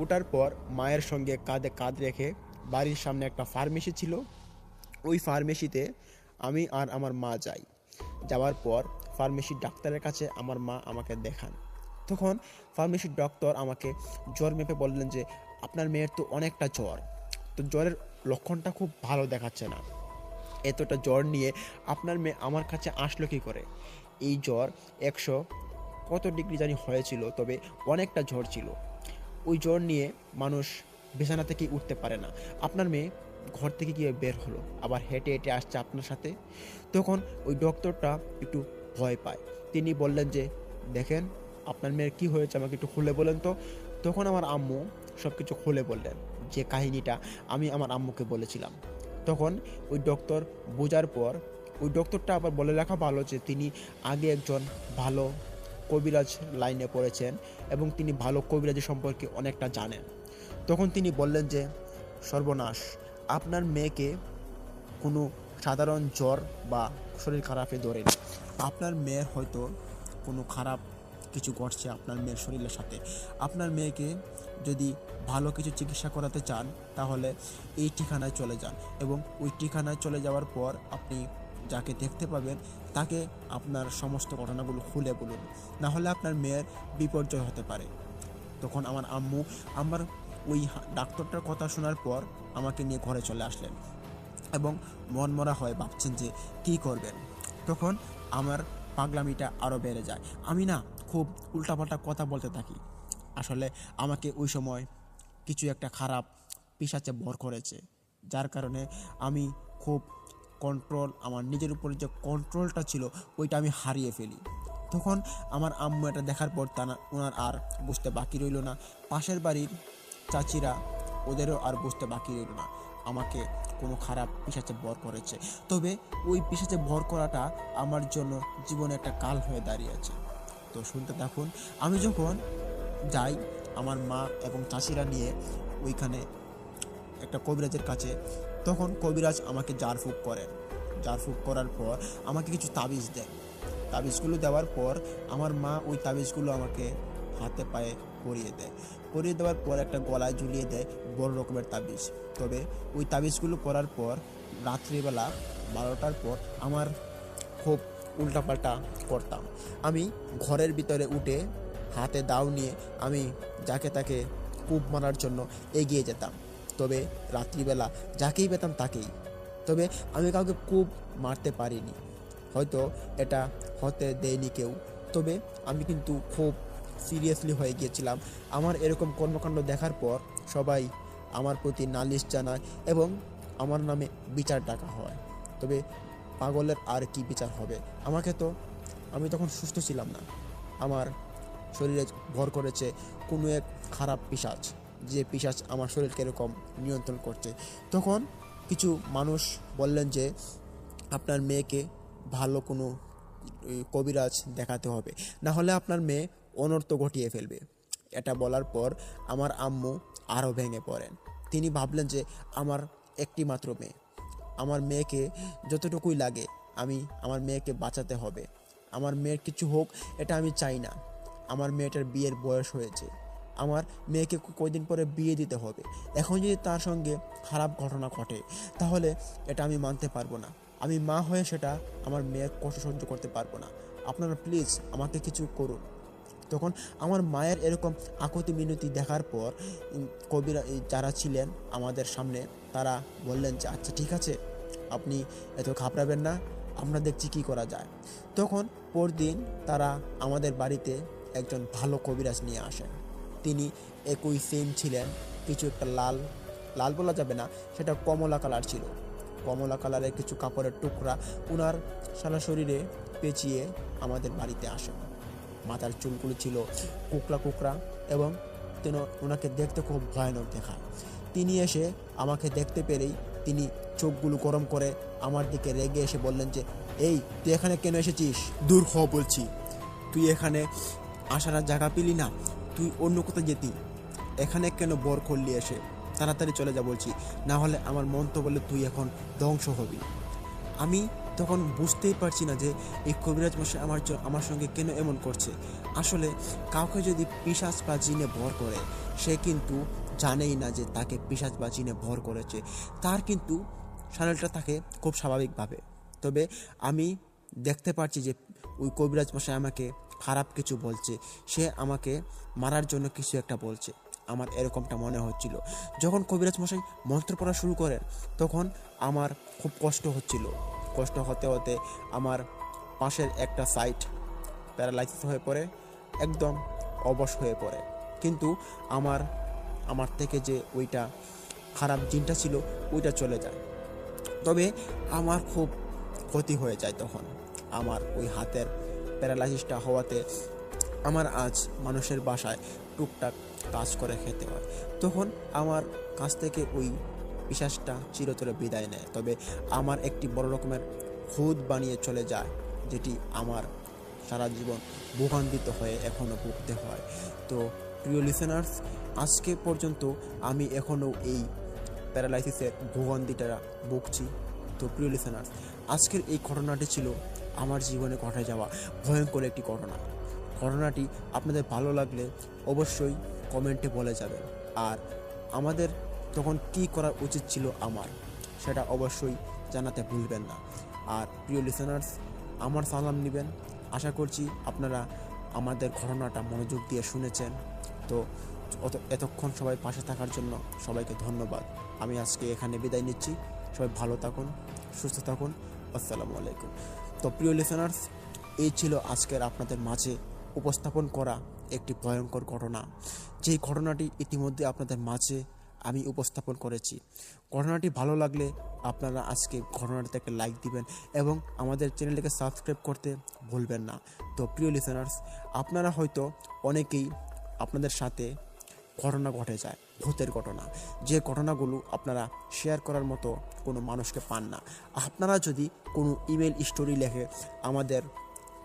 ওঠার পর মায়ের সঙ্গে কাঁধে কাঁধ রেখে বাড়ির সামনে একটা ফার্মেসি ছিল, ওই ফার্মেসিতে আমি আর আমার মা যাই। যাওয়ার পর ফার্মেসির ডাক্তারের কাছে আমার মা আমাকে দেখান। তখন ফার্মেসির ডক্টর আমাকে জ্বর মেপে বললেন যে আপনার মেয়ের তো অনেকটা জ্বর, তো জ্বরের লক্ষণটা খুব ভালো দেখাচ্ছে না, এতটা জ্বর নিয়ে আপনার মেয়ে আমার কাছে আসলো কী করে। এই জ্বর 100 কত ডিগ্রি জানি হয়েছিল, তবে অনেকটা জ্বর ছিল। ওই জ্বর নিয়ে মানুষ বিছানা থেকে উঠতে পারে না। আপনার মেয়ে ঘর থেকে গিয়ে বের হলো, আবার হেঁটে হেঁটে আসছে আপনার সাথে। তখন ওই ডক্টরটা একটু ভয় পায়। তিনি বললেন যে দেখেন আপনার মেয়ের কী হয়েছে, আমাকে একটু খুলে বলেন তো। তখন আমার আম্মু সব কিছু খুলে বললেন, যে কাহিনীটা আমি আমার আম্মুকে বলেছিলাম। তখন ওই ডক্টর বোঝার পর, ওই ডক্টরটা আবার বলে রাখা ভালো যে তিনি আগে একজন ভালো কবিরাজ লাইনে পড়েছেন এবং তিনি ভালো কবিরাজি সম্পর্কে অনেকটা জানেন। তখন তিনি বললেন যে সর্বনাশ, আপনার মেয়েকে কোনো সাধারণ জ্বর বা শরীর খারাপে ধরেনি, আপনার মেয়ের হয়তো কোনো খারাপ কিছু ঘটছে আপনার মেয়ের শরীরের সাথে। আপনার মেয়েকে যদি ভালো কিছু চিকিৎসা করাতে চান তাহলে এই ঠিকানায় চলে যান, এবং ওই ঠিকানায় চলে যাওয়ার পর আপনি যাকে দেখতে পাবেন তাকে আপনার সমস্ত ঘটনাগুলো খুলে বলুন, না হলে আপনার মেয়ের বিপর্যয় হতে পারে। তখন আমার আম্মু আমার ওই ডাক্তারটার কথা শোনার পর আমাকে নিয়ে ঘরে চলে আসলেন এবং মনমরা হয়ে ভাবছেন যে কী করবেন। তখন আমার পাগলামিটা আরও বেড়ে যায়। আমি না খুব উল্টাপাল্টা কথা বলতে থাকি। আসলে আমাকে ওই সময় কিছু একটা খারাপ পিশাচে ভর করেছে, যার কারণে আমি খুব আমার নিজের উপরে যে কন্ট্রোলটা ছিল ওইটা আমি হারিয়ে ফেলি। তখন আমার আম্মু এটা দেখার পর ওনার আর বুঝতে বাকি রইল না, পাশের বাড়ির চাচিরা ওদেরও আর বুঝতে বাকি রইল না আমাকে কোনো খারাপ পিশাচে ভর করেছে। তবে ওই পিশাচে ভর করাটা আমার জন্য জীবনে একটা কাল হয়ে দাঁড়িয়েছে। তো শুনতে থাকুন। আমি যখন যাই আমার মা এবং চাচিরা নিয়ে ওইখানে একটা কবিরাজের কাছে, তখন কবিরাজ আমাকে জারফুঁক করেন। জারফুঁক করার পর আমাকে কিছু তাবিজ দেন। তাবিজগুলো দেওয়ার পর আমার মা ওই তাবিজগুলো আমাকে হাতে পায়ে পরিয়ে দেয়। পরিয়ে দেওয়ার পর একটা গলায় ঝুলিয়ে দেয় বড় রকমের তাবিজ। তবে ওই তাবিজগুলো পরার পর রাত্রিবেলা 12টার পর আমার খুব উল্টাপাল্টা করতাম। আমি ঘরের ভিতরে উঠে হাতে দাও নিয়ে আমি যাকে তাকে কূপ মারার জন্য এগিয়ে যেতাম। তবে রাত্রিবেলা যাকেই পেতাম তাকেই। তবে আমি কাউকে কূপ মারতে পারিনি, হয়তো এটা হতে দেয়নি কেউ। তবে আমি কিন্তু খুব সিরিয়াসলি হয়ে গিয়েছিলাম। আমার এরকম কর্মকাণ্ড দেখার পর সবাই আমার প্রতি নালিশ জানায় এবং আমার নামে বিচার ডাকা হয়। তবে পাগলের আর কি বিচার হবে, আমি তখন সুস্থ ছিলাম না। আমার শরীরে ভর করেছে কোনো এক খারাপ পিশাচ, যে পিশাচ আমার শরীরকে এরকম নিয়ন্ত্রণ করছে। তখন কিছু মানুষ বললেন যে আপনার মেয়েকে ভালো কোনো কবিরাজ দেখাতে হবে, না হলে আপনার মেয়ে অনর্থ ঘটিয়ে ফেলবে। এটা বলার পর আমার আম্মু আরও ভেঙে পড়েন। তিনি ভাবলেন যে আমার একটি মাত্র মেয়ে, আমার মেয়েকে যতটুকুই লাগে আমার মেয়েকে বাঁচাতে হবে। আমার মেয়ের কিছু হোক এটা আমি চাই না। আমার মেয়েটার বিয়ের বয়স হয়েছে, আমার মেয়েকে কয়দিন পরে বিয়ে দিতে হবে। এখন যদি তার সঙ্গে খারাপ ঘটনা ঘটে তাহলে এটা আমি মানতে পারবো না। আমি মা হয়ে সেটা আমার মেয়ের কষ্ট সহ্য করতে পারবো না। আপনারা প্লিজ আমাকে কিছু করুন। তখন আমার মায়ের এরকম আকুতি মিনতি দেখার পর কবিরা যারা ছিলেন আমাদের সামনে তারা বললেন যে আচ্ছা ঠিক আছে, আপনি এত ঘাবড়াবেন না, আমরা দেখছি কী করা যায়। তখন পরদিন তারা আমাদের বাড়িতে একজন ভালো কবিরাজ নিয়ে আসেন। তিনি একই সেম ছিলেন, কিছু একটা লাল লাল বলা যাবে না, সেটা কমলা কালার ছিল। কমলা কালারের কিছু কাপড়ের টুকরা ওনার সারা শরীরে পেঁচিয়ে আমাদের বাড়িতে আসেন। মাথার চুলগুলো ছিল কুকড়া কুকড়া এবং ওনাকে দেখতে খুব ভয়ানক দেখায়। তিনি এসে আমাকে দেখতে পেরেই তিনি চোখগুলো গরম করে আমার দিকে রেগে এসে বললেন যে এই তুই এখানে কেন এসেছিস? দূর হ বলছি। তুই এখানে আসার আর জায়গা পেলি না, তুই অন্য কোথাও যেতি। এখানে কেন বর করলি এসে? তাড়াতাড়ি চলে যা বলছি, না হলে আমার মন তো বলে তুই এখন ধ্বংস হবি। আমি তখন বুঝতেই পারছি না যে এই কবিরাজ মশাই আমার সঙ্গে কেন এমন করছে। আসলে কাউকে যদি পিশাচ বা জিনে ভর করে, সে কিন্তু জানেই না যে তাকে পিশাচ বা জিনে ভর করেছে। তার কিন্তু শরীরটা থাকে খুব স্বাভাবিকভাবে। তবে আমি দেখতে পাচ্ছি যে ওই কবিরাজ মশাই আমাকে খারাপ কিছু বলছে, সে আমাকে মারার জন্য কিছু একটা বলছে। আমার এরকমটা মনে হচ্ছিল। যখন কবিরাজ মশাই মন্ত্র পড়া শুরু করেন, তখন আমার খুব কষ্ট হচ্ছিল। কষ্ট হতে হতে আমার পাশের একটা সাইড প্যারালাইসিস হয়ে পড়ে, একদম অবশ হয়ে পড়ে। কিন্তু আমার থেকে যে ওইটা খারাপ জিনটা ছিল ওইটা চলে যায়। তবে আমার খুব ক্ষতি হয়ে যায় তখন। আমার ওই হাতের প্যারালাইসিসটা হওয়াতে আমার আজ মানুষের বাসায় টুকটাক কাজ করে খেতে হয়। তখন আমার কাছ থেকে ওই পিশাচটা চিরতরে বিদায় নেয়। তবে আমার একটি বড় রকমের খুদ বানিয়ে চলে যায়, যেটি আমার সারা জীবন ভোগান্বিত হয়ে এখনও ভুগতে হয়। তো প্রিয় লিসেনার্স, আজকে পর্যন্ত আমি এখনও এই প্যারালাইসিসের ভোগান্তিটা ভুগছি। তো প্রিয় লিসেনার্স, আজকের এই ঘটনাটি ছিল আমার জীবনে ঘটে যাওয়া ভয়ঙ্কর একটি ঘটনা। ঘটনাটি আপনাদের ভালো লাগলে অবশ্যই কমেন্টে বলে যাবেন। আর আমাদের তখন কী করা উচিত ছিল সেটা অবশ্যই জানাতে ভুলবেন না। আর প্রিয় লিসেনার্স, আমার সালাম নেবেন। আশা করছি আপনারা আমাদের ঘটনাটা মনোযোগ দিয়ে শুনেছেন। তো এতক্ষণ সবাই পাশে থাকার জন্য সবাইকে ধন্যবাদ। আমি আজকে এখানে বিদায় নিচ্ছি। সবাই ভালো থাকুন, সুস্থ থাকুন। আসসালামু আলাইকুম। তো প্রিয় লিসেনার্স, এই ছিল আজকের আপনাদের মাঝে উপস্থাপন করা একটি ভয়ঙ্কর ঘটনা। যেই ঘটনাটি ইতিমধ্যে আপনাদের মাঝে আমি উপস্থাপন করেছি। ঘটনাটি ভালো লাগলে আপনারা আজকে ঘটনাটিতে একটা লাইক দিবেন এবং আমাদের চ্যানেলটিকে সাবস্ক্রাইব করতে ভুলবেন না। তো প্রিয় লিসেনার্স, আপনারা হয়তো অনেকেই আপনাদের সাথে ঘটনা ঘটে যায়, ভূতের ঘটনা, যে ঘটনাগুলো আপনারা শেয়ার করার মতো কোনো মানুষকে পান না। আপনারা যদি কোনো ইমেল স্টোরি লেখে আমাদের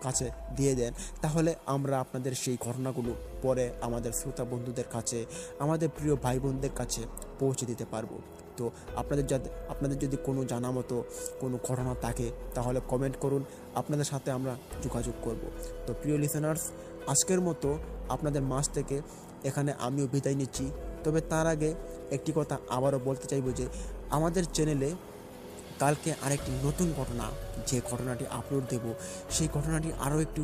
কাছে দিয়ে দেন, তাহলে আমরা আপনাদের সেই ঘটনাগুলো পরে আমাদের শ্রোতা বন্ধুদের কাছে, আমাদের প্রিয় ভাই বোনদের কাছে পৌঁছে দিতে পারবো। তো আপনাদের যদি কোনো জানা মতো কোনো ঘটনা থাকে, তাহলে কমেন্ট করুন, আপনাদের সাথে আমরা যোগাযোগ করব। তো প্রিয় লিসেনার্স, আজকের মতো আপনাদের মাঝ থেকে এখানে আমিও বিদায় নিচ্ছি। তবে তার আগে একটি কথা আবারও বলতে চাইব যে আমাদের চ্যানেলে কালকে আরেকটি নতুন ঘটনা, যে ঘটনাটি আপলোড দেব, সেই ঘটনাটি আরও একটু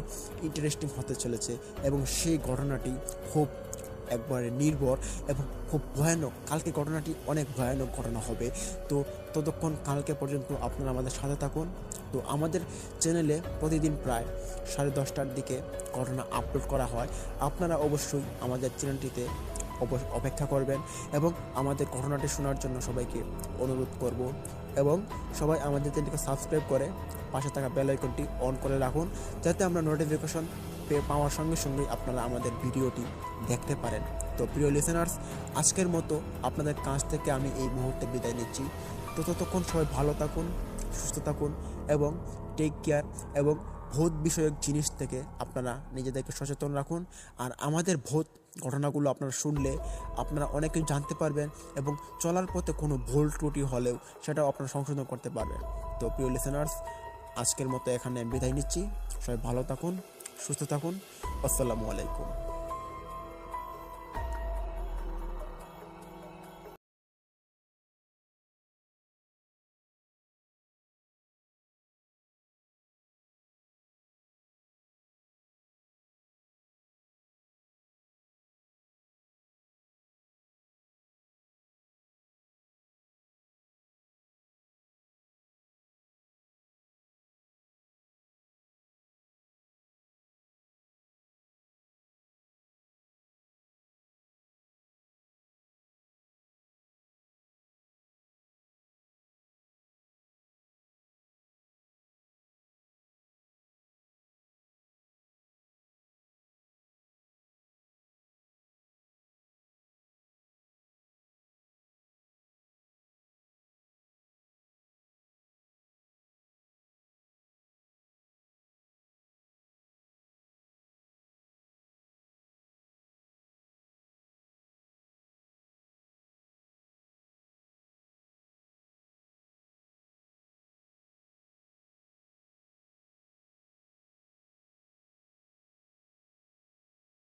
ইন্টারেস্টিং হতে চলেছে এবং সেই ঘটনাটি খুব একবারে নির্ভর এবং খুব ভয়ানক। কালকে ঘটনাটি অনেক ভয়ানক ঘটনা হবে। তো ততক্ষণ কালকে পর্যন্ত আপনারা আমাদের সাথে থাকুন। তো আমাদের চ্যানেলে প্রতিদিন প্রায় 10:30টার দিকে ঘটনা আপলোড করা হয়। আপনারা অবশ্যই আমাদের চ্যানেলটিতে অপেক্ষা করবেন এবং আমাদের ঘটনাটি শোনার জন্য সবাইকে অনুরোধ করব। এবং সবাই আমাদের চ্যানেলটিকে সাবস্ক্রাইব করে পাশে থাকা বেল আইকনটি অন করে রাখুন, যাতে আমরা নোটিফিকেশন পাওয়ার সঙ্গে সঙ্গেই আপনারা আমাদের ভিডিওটি দেখতে পারেন। তো প্রিয় লিসেনার্স, আজকের মতো আপনাদের কাছ থেকে আমি এই মুহূর্তে বিদায় নিচ্ছি। তো ততক্ষণ সবাই ভালো থাকুন, সুস্থ থাকুন এবং টেক কেয়ার। এবং ভূত বিষয়ক জিনিস থেকে আপনারা নিজেদেরকে সচেতন রাখুন। আর আমাদের ভূত ঘটনাগুলো আপনারা শুনলে আপনারা অনেক কিছু জানতে পারবেন এবং চলার পথে কোনো ভুল ত্রুটি হলেও সেটাও আপনারা সংশোধন করতে পারবেন। তো প্রিয় লিসেনার্স, আজকের মতো এখানে বিদায় নিচ্ছি। সবাই ভালো থাকুন, সুস্থ থাকুন। আসসালামু আলাইকুম।